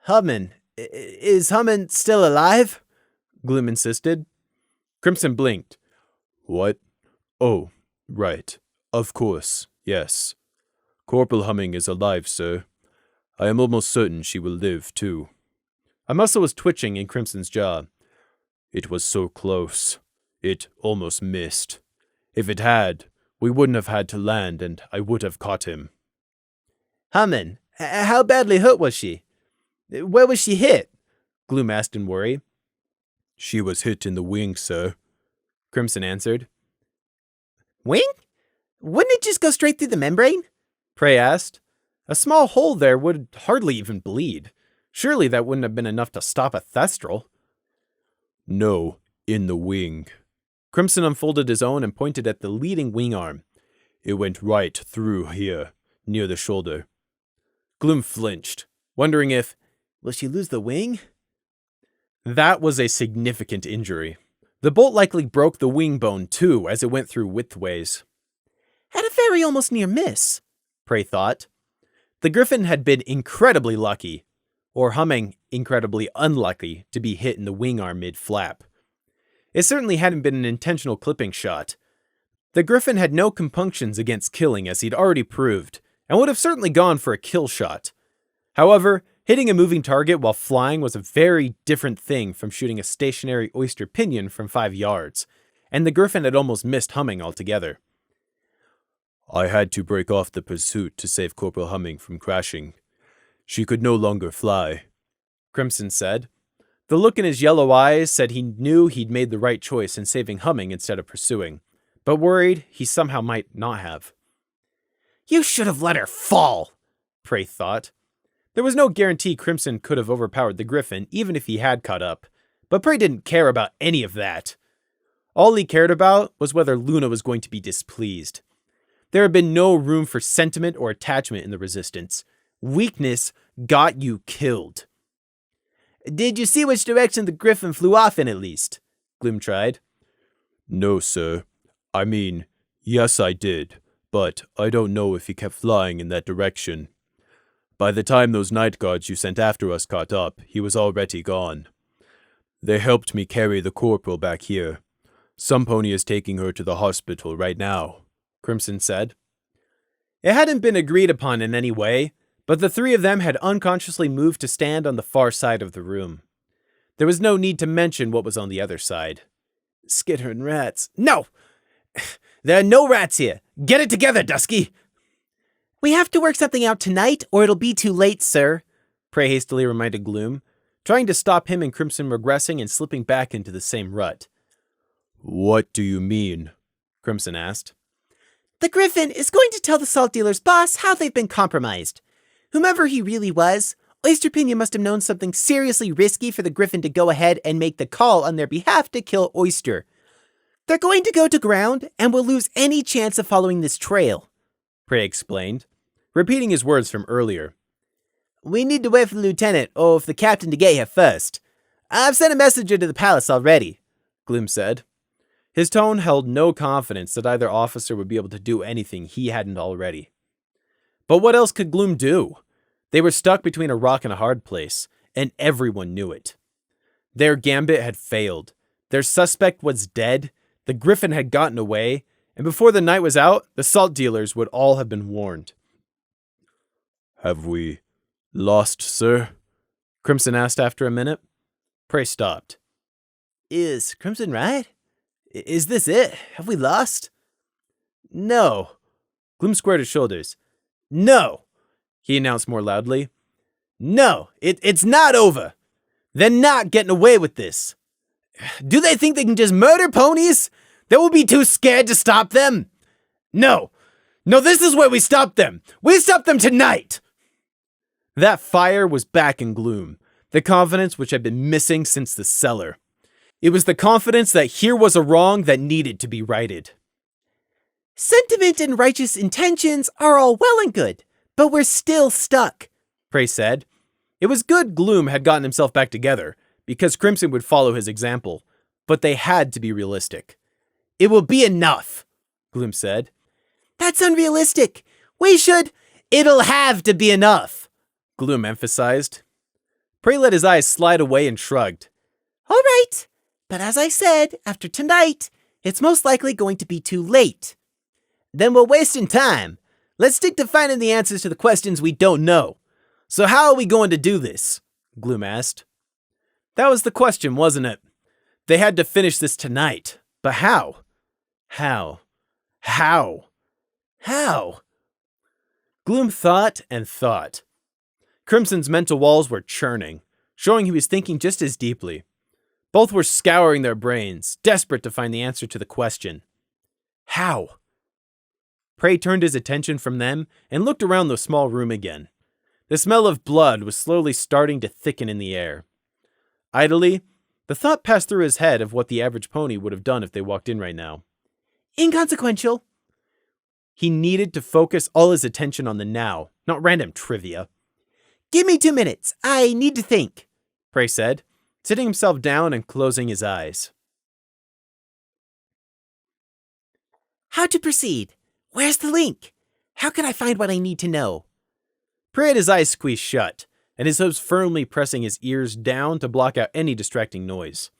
Humming? Is Humming still alive? Gloom insisted. Crimson blinked. What? Oh, right. Of course, yes. Corporal Humming is alive, sir. I am almost certain she will live, too. A muscle was twitching in Crimson's jaw. It was so close. It almost missed. If it had, we wouldn't have had to land, and I would have caught him. Humming, how badly hurt was she? Where was she hit? Gloom asked in worry. She was hit in the wing, sir, Crimson answered. Wing? Wouldn't it just go straight through the membrane? Prey asked. A small hole there would hardly even bleed. Surely that wouldn't have been enough to stop a Thestral. No, in the wing. Crimson unfolded his own and pointed at the leading wing arm. It went right through here, near the shoulder. Gloom flinched, wondering if, Will she lose the wing? that was a significant injury. The bolt likely broke the wing bone too as it went through widthways. Had a very almost near miss, Prey thought. The griffin had been incredibly lucky, or humming incredibly unlucky, to be hit in the wing arm mid-flap. It certainly hadn't been an intentional clipping shot. The griffin had no compunctions against killing, as he'd already proved, and would have certainly gone for a kill shot. However, hitting a moving target while flying was a very different thing from shooting a stationary oyster pinion from 5 yards, and the griffin had almost missed humming altogether. I had to break off the pursuit to save Corporal Humming from crashing. She could no longer fly, Crimson said. The look in his yellow eyes said he knew he'd made the right choice in saving Humming instead of pursuing, but worried he somehow might not have. You should have let her fall, Prey thought. There was no guarantee Crimson could have overpowered the griffin even if he had caught up, but Prey didn't care about any of that. All he cared about was whether Luna was going to be displeased. There had been no room for sentiment or attachment in the Resistance. Weakness got you killed. Did you see which direction the griffin flew off in at least? Gloom tried. No, sir. I mean, yes, I did, but I don't know if he kept flying in that direction. By the time those night guards you sent after us caught up, he was already gone. They helped me carry the corporal back here. Some pony is taking her to the hospital right now, Crimson said. It hadn't been agreed upon in any way, but the three of them had unconsciously moved to stand on the far side of the room. There was no need to mention what was on the other side. Skitter and rats. No! There are no rats here. Get it together, Dusky! We have to work something out tonight, or it'll be too late, sir, Prey hastily reminded Gloom, trying to stop him and Crimson regressing and slipping back into the same rut. What do you mean? Crimson asked. The griffin is going to tell the salt dealer's boss how they've been compromised. Whomever he really was, Oyster Pinion must have known something seriously risky for the griffin to go ahead and make the call on their behalf to kill Oyster. They're going to go to ground, and we'll lose any chance of following this trail, Prey explained, repeating his words from earlier. We need to wait for the lieutenant, or for the captain to get here first. I've sent a messenger to the palace already, Gloom said. His tone held no confidence that either officer would be able to do anything he hadn't already. But what else could Gloom do? They were stuck between a rock and a hard place, and everyone knew it. Their gambit had failed. Their suspect was dead, the griffin had gotten away, and before the night was out, the salt dealers would all have been warned. Have we lost, sir? Crimson asked after a minute. Prey stopped. Is Crimson right? Is this it? Have we lost? No. Gloom squared his shoulders. No, he announced more loudly. No, it's not over. They're not getting away with this. Do they think they can just murder ponies? They will be too scared to stop them. No, this is where we stop them. We stop them tonight. That fire was back in Gloom, the confidence which had been missing since the cellar. It was the confidence that here was a wrong that needed to be righted. Sentiment and righteous intentions are all well and good, but we're still stuck, Prey said. It was good Gloom had gotten himself back together, because Crimson would follow his example, but they had to be realistic. It will be enough, Gloom said. That's unrealistic. It'll have to be enough, Gloom emphasized. Prey let his eyes slide away and shrugged. All right, but as I said, after tonight, it's most likely going to be too late. Then we're wasting time. Let's stick to finding the answers to the questions we don't know. So how are we going to do this? Gloom asked. That was the question, wasn't it? They had to finish this tonight. But how? How? Gloom thought and thought. Crimson's mental walls were churning, showing he was thinking just as deeply. Both were scouring their brains, desperate to find the answer to the question. How? Prey turned his attention from them and looked around the small room again. The smell of blood was slowly starting to thicken in the air. Idly, the thought passed through his head of what the average pony would have done if they walked in right now. Inconsequential. He needed to focus all his attention on the now, not random trivia. Give me 2 minutes. I need to think, Prey said, sitting himself down and closing his eyes. How to proceed? Where's the link? How can I find what I need to know? Prey had his eyes squeezed shut, and his hopes firmly pressing his ears down to block out any distracting noise.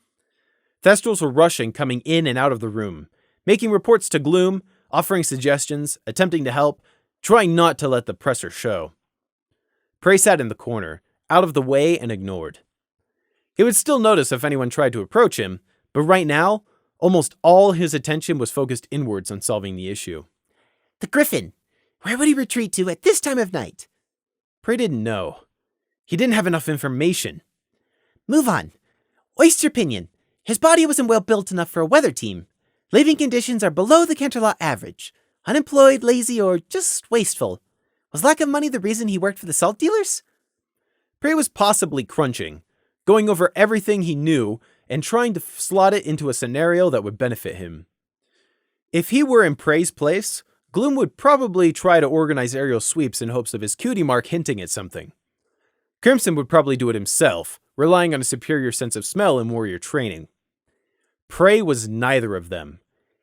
Thestrals were rushing, coming in and out of the room, making reports to Gloom, offering suggestions, attempting to help, trying not to let the presser show. Prey sat in the corner, out of the way and ignored. He would still notice if anyone tried to approach him, but right now, almost all his attention was focused inwards on solving the issue. The Griffin. Where would he retreat to at this time of night? Prey didn't know. He didn't have enough information. Move on. Oyster Pinion. His body wasn't well built enough for a weather team. Living conditions are below the Canterlot average. Unemployed, lazy, or just wasteful. Was lack of money the reason he worked for the salt dealers? Prey was possibly crunching, going over everything he knew and trying to slot it into a scenario that would benefit him. If he were in Prey's place, Gloom would probably try to organize aerial sweeps in hopes of his cutie mark hinting at something. Crimson would probably do it himself, relying on a superior sense of smell and warrior training. Prey was neither of them.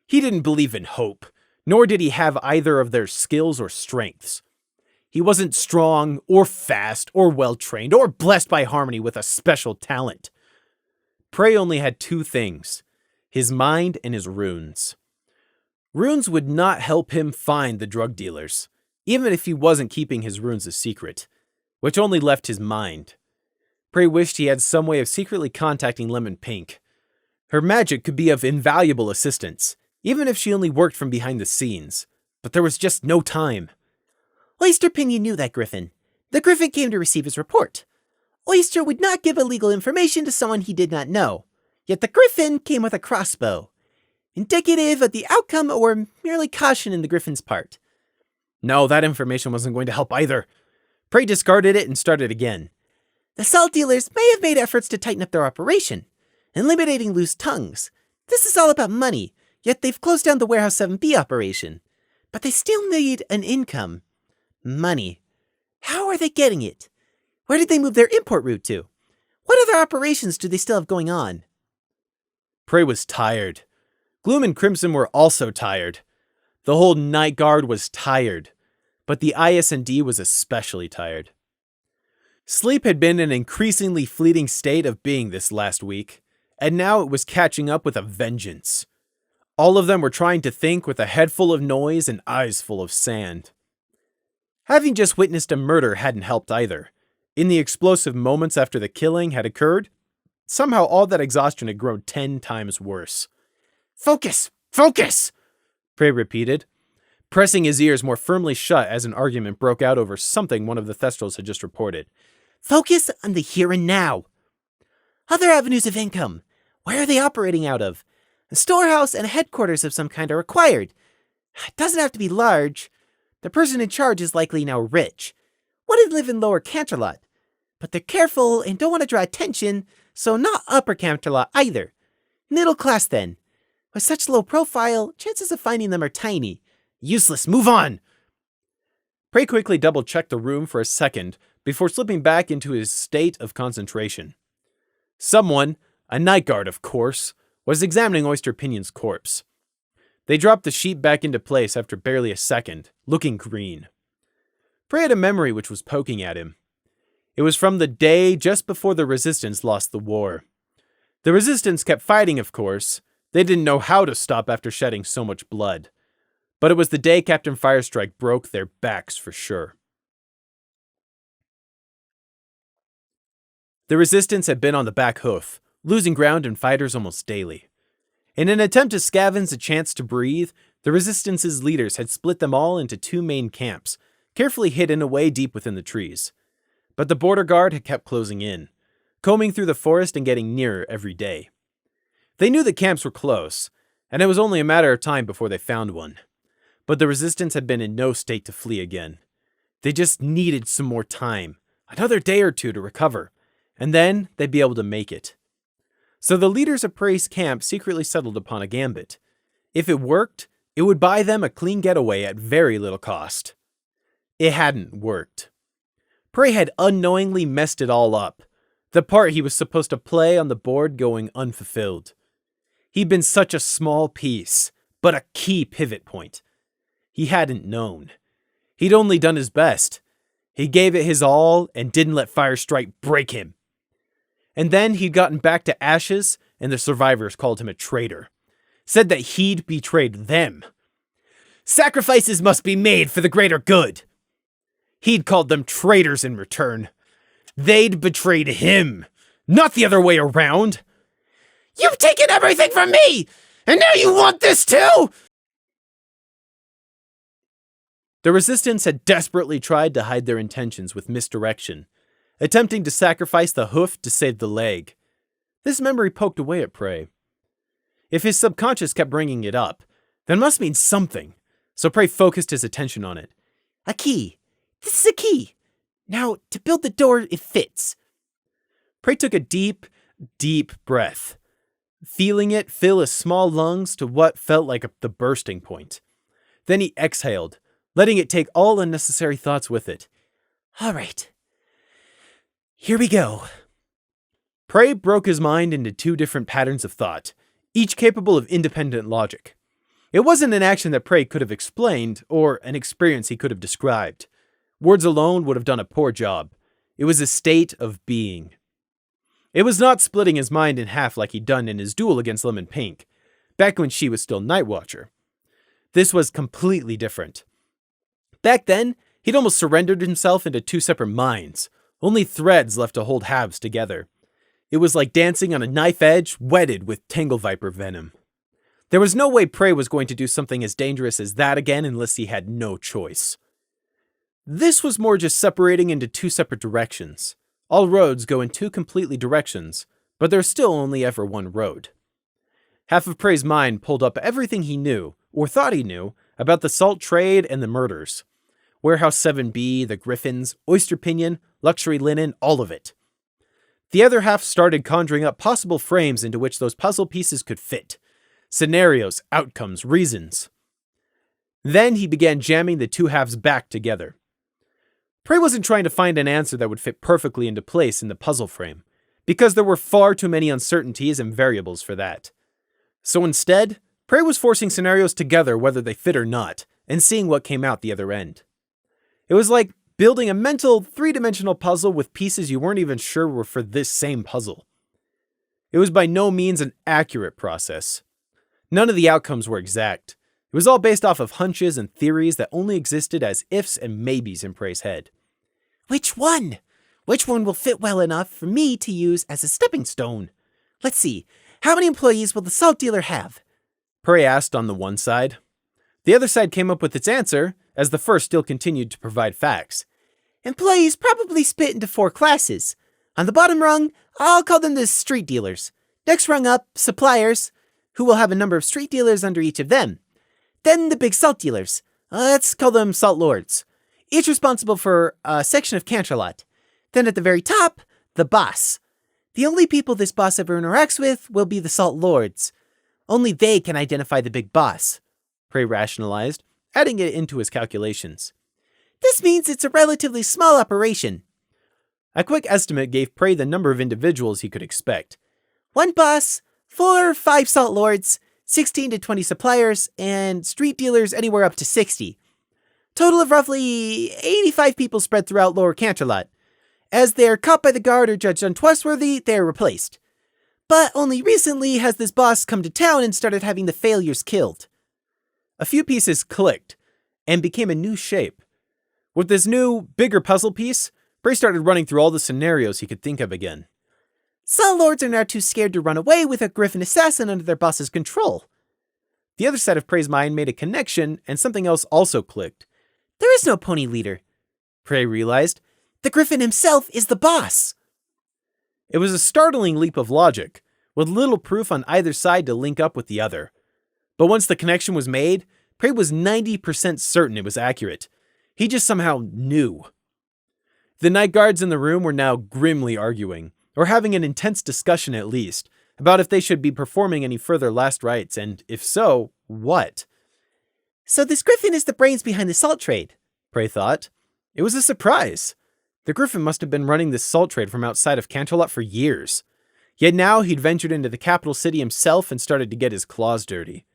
He didn't believe in hope, nor did he have either of their skills or strengths. He wasn't strong, or fast, or well-trained, or blessed by harmony with a special talent. Prey only had 2 things, his mind and his runes. Runes would not help him find the drug dealers, even if he wasn't keeping his runes a secret, which only left his mind. Prey wished he had some way of secretly contacting Lemon Pink. Her magic could be of invaluable assistance, even if she only worked from behind the scenes, but there was just no time. Oyster Pinion knew that Griffin. The Griffin came to receive his report. Oyster would not give illegal information to someone he did not know, yet the Griffin came with a crossbow. Indicative of the outcome or merely caution in the Griffin's part? No, that information wasn't going to help either. Prey discarded it and started again. The salt dealers may have made efforts to tighten up their operation, eliminating loose tongues. This is all about money, yet they've closed down the Warehouse 7B operation. But they still need an income. Money. How are they getting it? Where did they move their import route to? What other operations do they still have going on? Prey was tired. Gloom and Crimson were also tired. The whole Night Guard was tired, but the IS&D was especially tired. Sleep had been an increasingly fleeting state of being this last week, and now it was catching up with a vengeance. All of them were trying to think with a head full of noise and eyes full of sand. Having just witnessed a murder hadn't helped either. In the explosive moments after the killing had occurred, somehow all that exhaustion had grown 10 times worse. Focus! Focus! Prey repeated, pressing his ears more firmly shut as an argument broke out over something one of the Thestrals had just reported. Focus on the here and now. Other avenues of income. Where are they operating out of? A storehouse and a headquarters of some kind are required. It doesn't have to be large. The person in charge is likely now rich. Wouldn't live in Lower Canterlot. But they're careful and don't want to draw attention, so not Upper Canterlot either. Middle class then. With such low profile, chances of finding them are tiny. Useless, move on! Prey quickly double-checked the room for a second before slipping back into his state of concentration. Someone, a night guard of course, was examining Oyster Pinion's corpse. They dropped the sheet back into place after barely a second, looking green. Prey had a memory which was poking at him. It was from the day just before the Resistance lost the war. The Resistance kept fighting, of course. They didn't know how to stop after shedding so much blood. But it was the day Captain Firestrike broke their backs for sure. The Resistance had been on the back hoof, losing ground and fighters almost daily. In an attempt to scavenge a chance to breathe, the Resistance's leaders had split them all into 2 main camps, carefully hidden away deep within the trees. But the border guard had kept closing in, combing through the forest and getting nearer every day. They knew the camps were close, and it was only a matter of time before they found one. But the Resistance had been in no state to flee again. They just needed some more time, another day or 2 to recover, and then they'd be able to make it. So the leaders of Prey's camp secretly settled upon a gambit. If it worked, it would buy them a clean getaway at very little cost. It hadn't worked. Prey had unknowingly messed it all up. The part he was supposed to play on the board going unfulfilled. He'd been such a small piece, but a key pivot point. He hadn't known. He'd only done his best. He gave it his all and didn't let Firestrike break him. And then he'd gotten back to ashes, and the survivors called him a traitor. Said that he'd betrayed them. Sacrifices must be made for the greater good. He'd called them traitors in return. They'd betrayed him, not the other way around. You've taken everything from me, and now you want this too? The Resistance had desperately tried to hide their intentions with misdirection, attempting to sacrifice the hoof to save the leg. This memory poked away at Prey. If his subconscious kept bringing it up, that must mean something, so Prey focused his attention on it. A key. This is a key. Now, to build the door, it fits. Prey took a deep, deep breath, feeling it fill his small lungs to what felt like the bursting point. Then he exhaled, letting it take all unnecessary thoughts with it. All right. Here we go. Prey broke his mind into two different patterns of thought, each capable of independent logic. It wasn't an action that Prey could have explained, or an experience he could have described. Words alone would have done a poor job. It was a state of being. It was not splitting his mind in half like he'd done in his duel against Lemon Pink, back when she was still Night Watcher. This was completely different. Back then, he'd almost surrendered himself into two separate minds, only threads left to hold halves together. It was like dancing on a knife edge wetted with Tangle Viper venom. There was no way Prey was going to do something as dangerous as that again unless he had no choice. This was more just separating into two separate directions. All roads go in two completely directions, but there's still only ever one road. Half of Prey's mind pulled up everything he knew, or thought he knew, about the salt trade and the murders. Warehouse 7B, the Griffins, Oyster Pinion, Luxury Linen, all of it. The other half started conjuring up possible frames into which those puzzle pieces could fit. Scenarios, outcomes, reasons. Then he began jamming the two halves back together. Prey wasn't trying to find an answer that would fit perfectly into place in the puzzle frame, because there were far too many uncertainties and variables for that. So instead, Prey was forcing scenarios together whether they fit or not, and seeing what came out the other end. It was like building a mental, three-dimensional puzzle with pieces you weren't even sure were for this same puzzle. It was by no means an accurate process. None of the outcomes were exact. It was all based off of hunches and theories that only existed as ifs and maybes in Prey's head. Which one? Which one will fit well enough for me to use as a stepping stone? Let's see. How many employees will the salt dealer have? Prey asked on the one side. The other side came up with its answer, as the first still continued to provide facts. Employees probably split into 4 classes. On the bottom rung, I'll call them the street dealers. Next rung up, suppliers, who will have a number of street dealers under each of them. Then the big salt dealers. Let's call them salt lords. Each responsible for a section of Canterlot. Then at the very top, the boss. The only people this boss ever interacts with will be the salt lords. Only they can identify the big boss, Prey rationalized, adding it into his calculations. This means it's a relatively small operation. A quick estimate gave Prey the number of individuals he could expect. 1 boss, 4 or 5 salt lords, 16 to 20 suppliers, and street dealers anywhere up to 60. Total of roughly 85 people spread throughout Lower Canterlot. As they're caught by the guard or judged untrustworthy, they're replaced. But only recently has this boss come to town and started having the failures killed. A few pieces clicked and became a new shape. With this new, bigger puzzle piece, Prey started running through all the scenarios he could think of again. Salt lords are now too scared to run away with a griffin assassin under their boss's control. The other side of Prey's mind made a connection, and something else also clicked. There is no pony leader, Prey realized. The griffin himself is the boss. It was a startling leap of logic, with little proof on either side to link up with the other. But once the connection was made, Prey was 90% certain it was accurate. He just somehow knew. The night guards in the room were now grimly arguing, or having an intense discussion at least, about if they should be performing any further last rites, and if so, what? So this griffin is the brains behind the salt trade, Prey thought. It was a surprise. The Griffin must have been running this salt trade from outside of Canterlot for years. Yet now he'd ventured into the capital city himself and started to get his claws dirty.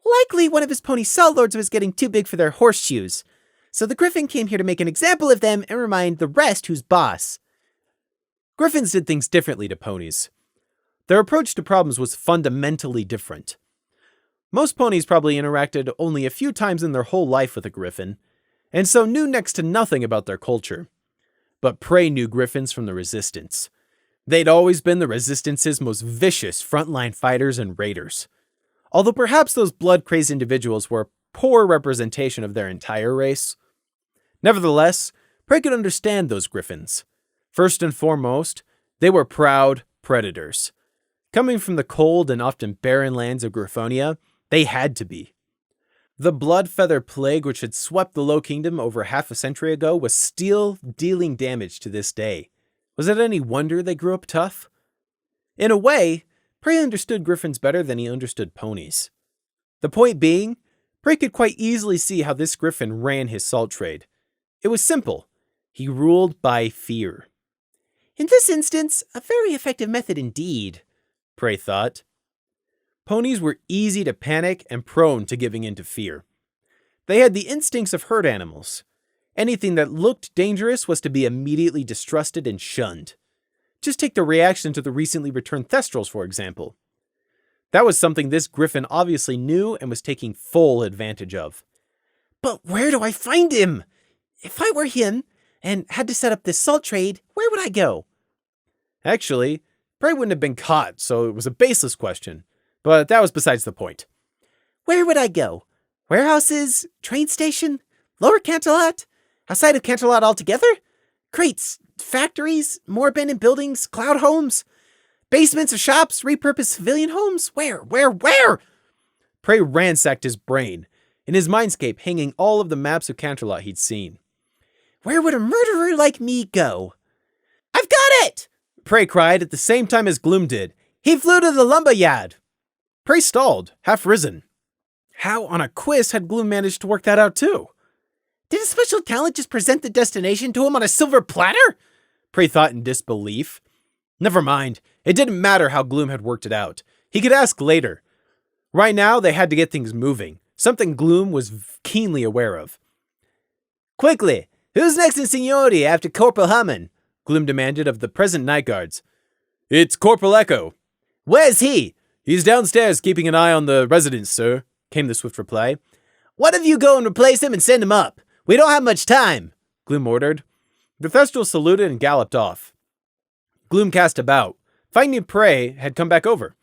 Likely one of his pony salt lords was getting too big for their horseshoes, so the Griffin came here to make an example of them and remind the rest who's boss. Griffins did things differently to ponies. Their approach to problems was fundamentally different. Most ponies probably interacted only a few times in their whole life with a Griffin, and so knew next to nothing about their culture. But Prey knew Griffins from the Resistance. They'd always been the Resistance's most vicious frontline fighters and raiders. Although perhaps those blood-crazed individuals were a poor representation of their entire race. Nevertheless, Prey could understand those Griffins. First and foremost, they were proud predators. Coming from the cold and often barren lands of Griffonia, they had to be. The blood feather plague which had swept the Low Kingdom over half a century ago was still dealing damage to this day. Was it any wonder they grew up tough? In a way, Prey understood Griffins better than he understood ponies. The point being, Prey could quite easily see how this Griffin ran his salt trade. It was simple. He ruled by fear. In this instance, a very effective method indeed, Prey thought. Ponies were easy to panic and prone to giving in to fear. They had the instincts of herd animals. Anything that looked dangerous was to be immediately distrusted and shunned. Just take the reaction to the recently returned Thestrals, for example. That was something this Griffin obviously knew and was taking full advantage of. But where do I find him? If I were him and had to set up this salt trade, where would I go? Actually, Prey wouldn't have been caught, so it was a baseless question. But that was besides the point. Where would I go? Warehouses? Train station? Lower Canterlot? Outside of Canterlot altogether? Crates? Factories? More abandoned buildings? Cloud homes? Basements of shops? Repurposed civilian homes? Where? Prey ransacked his brain, in his mindscape hanging all of the maps of Canterlot he'd seen. Where would a murderer like me go? I've got it! Prey cried at the same time as Gloom did. He flew to the lumberyard! Prey stalled, half risen. How on a quiz had Gloom managed to work that out too? Did a special talent just present the destination to him on a silver platter? Prey thought in disbelief. Never mind, it didn't matter how Gloom had worked it out. He could ask later. Right now, they had to get things moving, something Gloom was keenly aware of. Quickly, who's next in seniority after Corporal Hammond? Gloom demanded of the present night guards. It's Corporal Echo. Where's he? He's downstairs keeping an eye on the residents, sir, came the swift reply. One of you go and replace him and send him up. We don't have much time, Gloom ordered. The Thestral saluted and galloped off. Gloom cast about, finding Prey had come back over.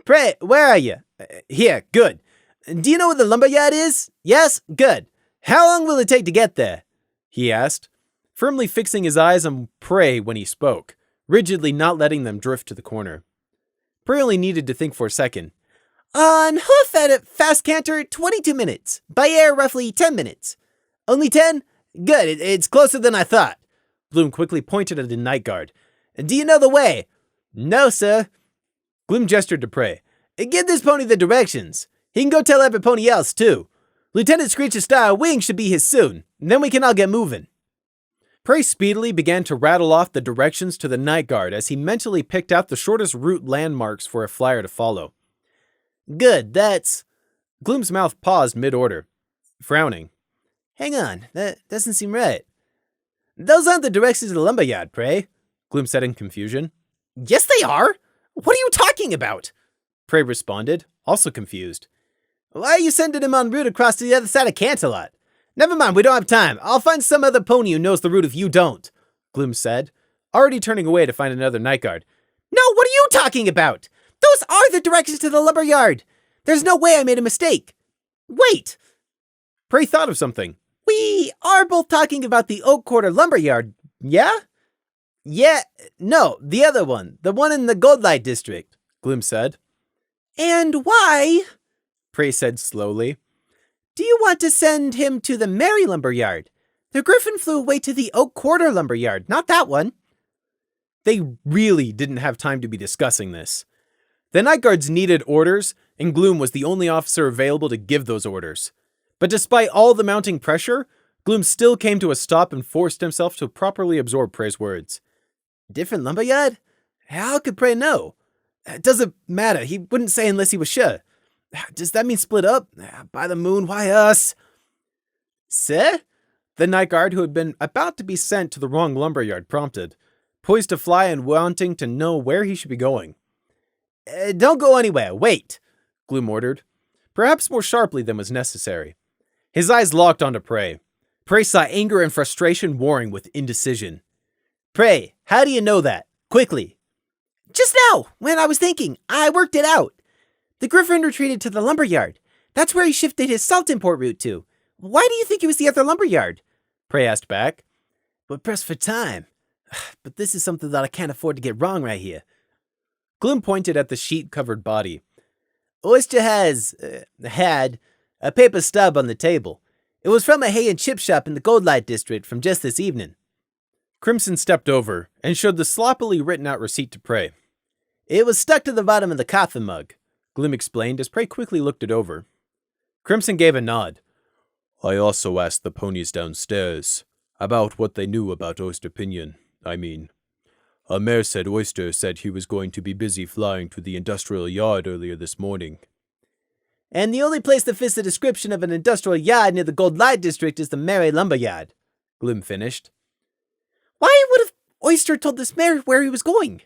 Prey, where are you? Here, good. Do you know where the lumberyard is? Yes? Good. How long will it take to get there? He asked, firmly fixing his eyes on Prey when he spoke, rigidly not letting them drift to the corner. Prey only needed to think for a second. On hoof at a fast canter, 22 minutes. By air, roughly 10 minutes. Only 10? Good, it's closer than I thought. Gloom quickly pointed at the night guard. Do you know the way? No, sir. Gloom gestured to Prey. Give this pony the directions. He can go tell every pony else, too. Lieutenant Screech's Star Wing should be here soon. Then we can all get moving. Prey speedily began to rattle off the directions to the night guard as he mentally picked out the shortest route landmarks for a flyer to follow. Good, that's... Gloom's mouth paused mid-order, frowning. Hang on, that doesn't seem right. Those aren't the directions to the lumberyard, Prey, Gloom said in confusion. Yes, they are! What are you talking about? Prey responded, also confused. Why are you sending him en route across to the other side of Canterlot? Never mind, we don't have time. I'll find some other pony who knows the route if you don't, Gloom said, already turning away to find another night guard. No, what are you talking about? Those are the directions to the lumberyard. There's no way I made a mistake. Wait. Prey thought of something. We are both talking about the Oak Quarter lumberyard, yeah? Yeah, no, the other one. The one in the Goldlight district, Gloom said. And why, Prey said slowly, do you want to send him to the Merry lumberyard? The Griffin flew away to the Oak Quarter lumberyard, not that one. They really didn't have time to be discussing this. The night guards needed orders, and Gloom was the only officer available to give those orders. But despite all the mounting pressure, Gloom still came to a stop and forced himself to properly absorb Prey's words. Different lumberyard? How could Prey know? It doesn't matter. He wouldn't say unless he was sure. Does that mean split up? By the moon, why us? Sir? The night guard, who had been about to be sent to the wrong lumberyard, prompted, poised to fly and wanting to know where he should be going. Don't go anywhere. Wait, Gloom ordered, perhaps more sharply than was necessary. His eyes locked onto Prey. Prey saw anger and frustration warring with indecision. Prey, how do you know that? Quickly. Just now, when I was thinking, I worked it out. The Griffin retreated to the lumberyard. That's where he shifted his salt import route to. Why do you think it was the other lumberyard? Prey asked back. We're pressed for time. But this is something that I can't afford to get wrong right here. Gloom pointed at the sheet-covered body. Oyster had a paper stub on the table. It was from a hay and chip shop in the Goldlight district from just this evening. Crimson stepped over and showed the sloppily written-out receipt to Prey. It was stuck to the bottom of the coffee mug, Gloom explained as Prey quickly looked it over. Crimson gave a nod. I also asked the ponies downstairs about what they knew about Oyster Pinion. A mare said Oyster said he was going to be busy flying to the industrial yard earlier this morning. And the only place that fits the description of an industrial yard near the Goldlight district is the Mary Lumberyard, Gloom finished. Why would have Oyster told this mare where he was going?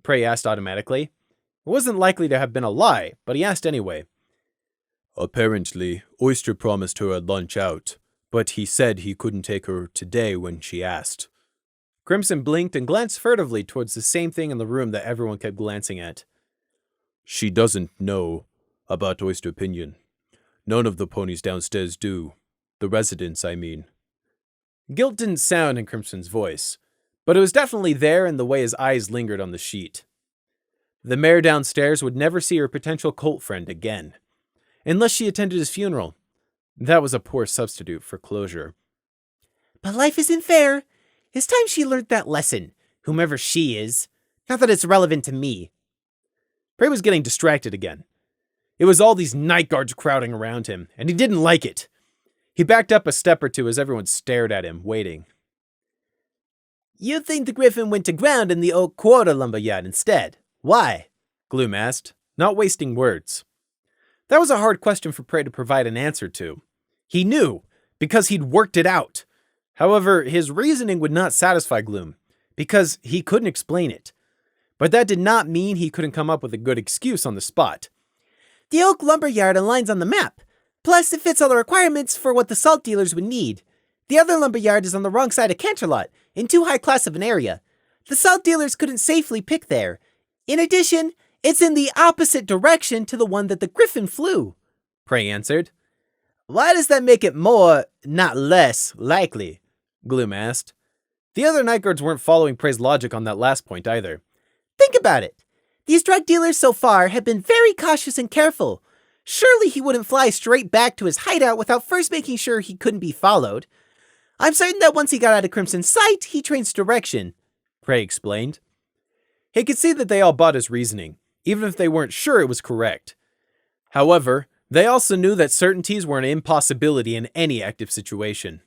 Prey asked automatically. It wasn't likely to have been a lie, but he asked anyway. Apparently, Oyster promised her a lunch out, but he said he couldn't take her today when she asked. Crimson blinked and glanced furtively towards the same thing in the room that everyone kept glancing at. She doesn't know about Oyster Pinion. None of the ponies downstairs do. The residents, Guilt didn't sound in Crimson's voice, but it was definitely there in the way his eyes lingered on the sheet. The mare downstairs would never see her potential cult friend again, unless she attended his funeral. That was a poor substitute for closure. But life isn't fair. It's time she learned that lesson, whomever she is. Not that it's relevant to me. Prey was getting distracted again. It was all these night guards crowding around him, and he didn't like it. He backed up a step or two as everyone stared at him, waiting. You think the Griffin went to ground in the Oak Quarter lumberyard instead? Why? Gloom asked, not wasting words. That was a hard question for Prey to provide an answer to. He knew, because he'd worked it out. However, his reasoning would not satisfy Gloom, because he couldn't explain it. But that did not mean he couldn't come up with a good excuse on the spot. The Oak Lumberyard aligns on the map. Plus, it fits all the requirements for what the salt dealers would need. The other lumberyard is on the wrong side of Canterlot, in too high class of an area. The salt dealers couldn't safely pick there. In addition, it's in the opposite direction to the one that the Griffin flew, Prey answered. Why does that make it more, not less, likely? Gloom asked. The other night guards weren't following Prey's logic on that last point either. Think about it. These drug dealers so far have been very cautious and careful. Surely he wouldn't fly straight back to his hideout without first making sure he couldn't be followed. I'm certain that once he got out of Crimson's sight, he changed direction, Prey explained. He could see that they all bought his reasoning, even if they weren't sure it was correct. However, they also knew that certainties were an impossibility in any active situation.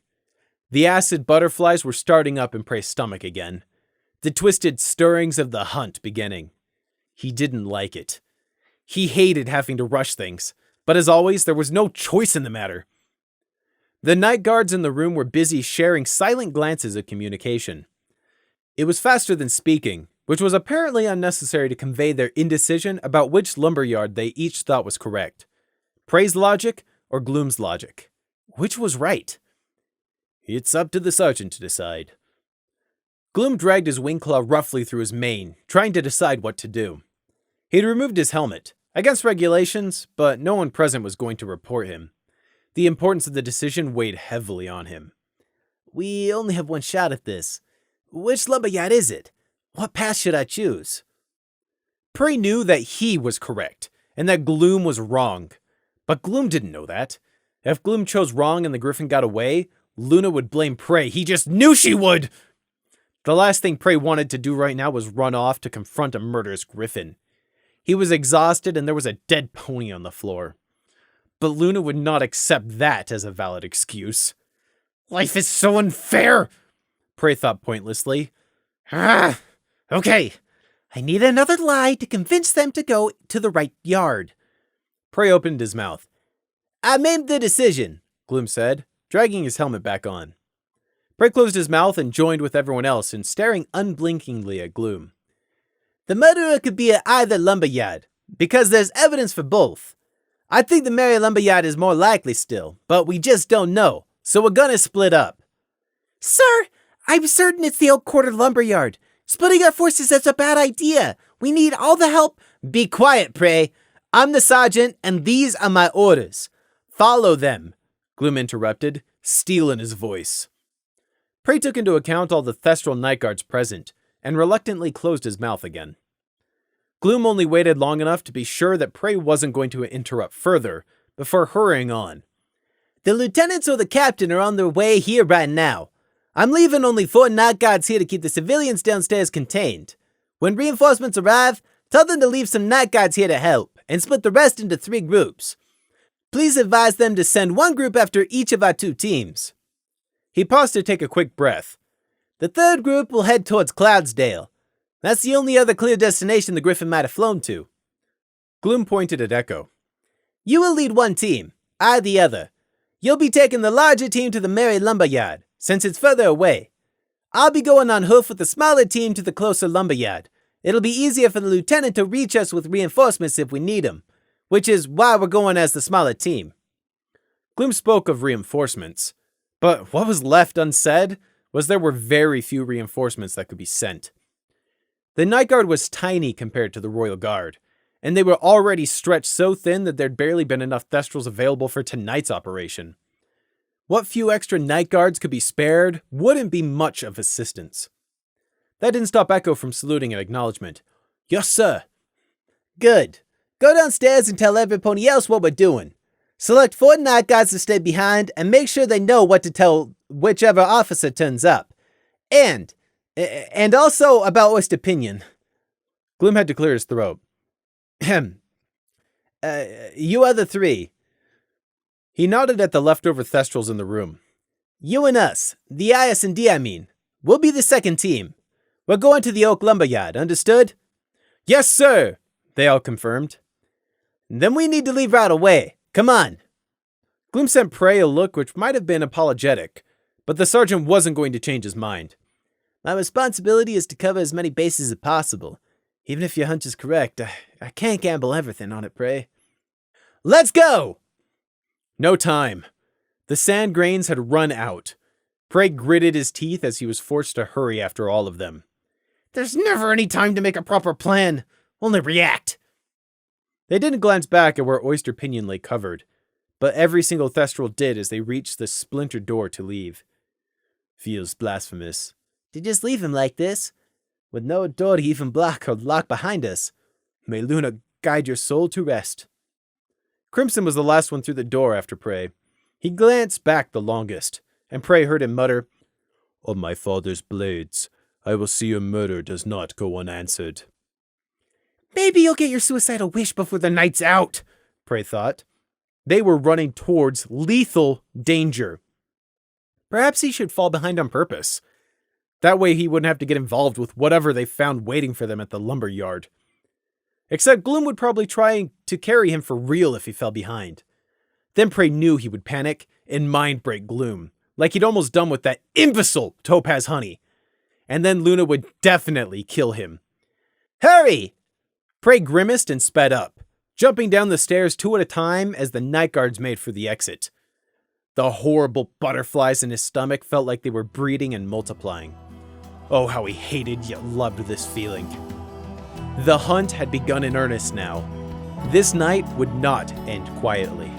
The acid butterflies were starting up in Prey's stomach again, the twisted stirrings of the hunt beginning. He didn't like it. He hated having to rush things, but as always, there was no choice in the matter. The night guards in the room were busy sharing silent glances of communication. It was faster than speaking, which was apparently unnecessary to convey their indecision about which lumberyard they each thought was correct. Prey's logic or Gloom's logic? Which was right? It's up to the sergeant to decide. Gloom dragged his wing claw roughly through his mane, trying to decide what to do. He'd removed his helmet, against regulations, but no one present was going to report him. The importance of the decision weighed heavily on him. We only have one shot at this. Which lumberyard is it? What path should I choose? Prey knew that he was correct, and that Gloom was wrong. But Gloom didn't know that. If Gloom chose wrong and the Griffin got away, Luna would blame Prey. He just knew she would! The last thing Prey wanted to do right now was run off to confront a murderous Griffin. He was exhausted and there was a dead pony on the floor. But Luna would not accept that as a valid excuse. Life is so unfair, Prey thought pointlessly. Okay. I need another lie to convince them to go to the right yard. Prey opened his mouth. I made the decision, Gloom said, dragging his helmet back on. Prey closed his mouth and joined with everyone else in staring unblinkingly at Gloom. The murderer could be at either lumberyard, because there's evidence for both. I think the Mary lumberyard is more likely still, but we just don't know, so we're gonna split up. Sir, I'm certain it's the Oak Quarter lumberyard. Splitting our forces is a bad idea. We need all the help. Be quiet, Prey. I'm the sergeant, and these are my orders. Follow them, Gloom interrupted, steel in his voice. Prey took into account all the Thestral Night Guards present, and reluctantly closed his mouth again. Gloom only waited long enough to be sure that Prey wasn't going to interrupt further, before hurrying on. The lieutenants or the captain are on their way here right now. I'm leaving only 4 night guards here to keep the civilians downstairs contained. When reinforcements arrive, tell them to leave some night guards here to help, and split the rest into 3 groups. Please advise them to send 1 group after each of our 2 teams. He paused to take a quick breath. The 3rd group will head towards Cloudsdale. That's the only other clear destination the Griffin might have flown to. Gloom pointed at Echo. You will lead 1 team, I the other. You'll be taking the larger team to the Mary lumberyard, since it's further away. I'll be going on hoof with the smaller team to the closer lumberyard. It'll be easier for the lieutenant to reach us with reinforcements if we need them, which is why we're going as the smaller team. Gloom spoke of reinforcements, but what was left unsaid was there were very few reinforcements that could be sent. The Night Guard was tiny compared to the Royal Guard, and they were already stretched so thin that there'd barely been enough Thestrals available for tonight's operation. What few extra Night Guards could be spared wouldn't be much of assistance. That didn't stop Echo from saluting in acknowledgement. Yes, sir. Good. Go downstairs and tell everybody else what we're doing. Select 4 night guards to stay behind and make sure they know what to tell whichever officer turns up. And also about Oyster Pinion. Gloom had to clear his throat. You other 3. He nodded at the leftover Thestrals in the room. You and us, the IS&D I mean. We'll be the 2nd team. We're going to the Oak Lumberyard, understood? Yes, sir, they all confirmed. Then we need to leave right away. Come on. Gloom sent Prey a look which might have been apologetic, but the sergeant wasn't going to change his mind. My responsibility is to cover as many bases as possible. Even if your hunch is correct, I can't gamble everything on it, Prey. Let's go! No time. The sand grains had run out. Prey gritted his teeth as he was forced to hurry after all of them. There's never any time to make a proper plan. Only react. They didn't glance back at where Oyster Pinion lay covered, but every single Thestral did as they reached the splintered door to leave. Feels blasphemous. To just leave him like this, with no door to even block or lock behind us. May Luna guide your soul to rest. Crimson was the last one through the door after Prey. He glanced back the longest, and Prey heard him mutter, "On my father's blades, I will see your murder does not go unanswered." Maybe you'll get your suicidal wish before the night's out, Prey thought. They were running towards lethal danger. Perhaps he should fall behind on purpose. That way he wouldn't have to get involved with whatever they found waiting for them at the lumber yard. Except Gloom would probably try to carry him for real if he fell behind. Then Prey knew he would panic and mind break Gloom, like he'd almost done with that imbecile Topaz Honey. And then Luna would definitely kill him. Hurry! Prey grimaced and sped up, jumping down the stairs 2 at a time as the night guards made for the exit. The horrible butterflies in his stomach felt like they were breeding and multiplying. Oh, how he hated yet loved this feeling. The hunt had begun in earnest now. This night would not end quietly.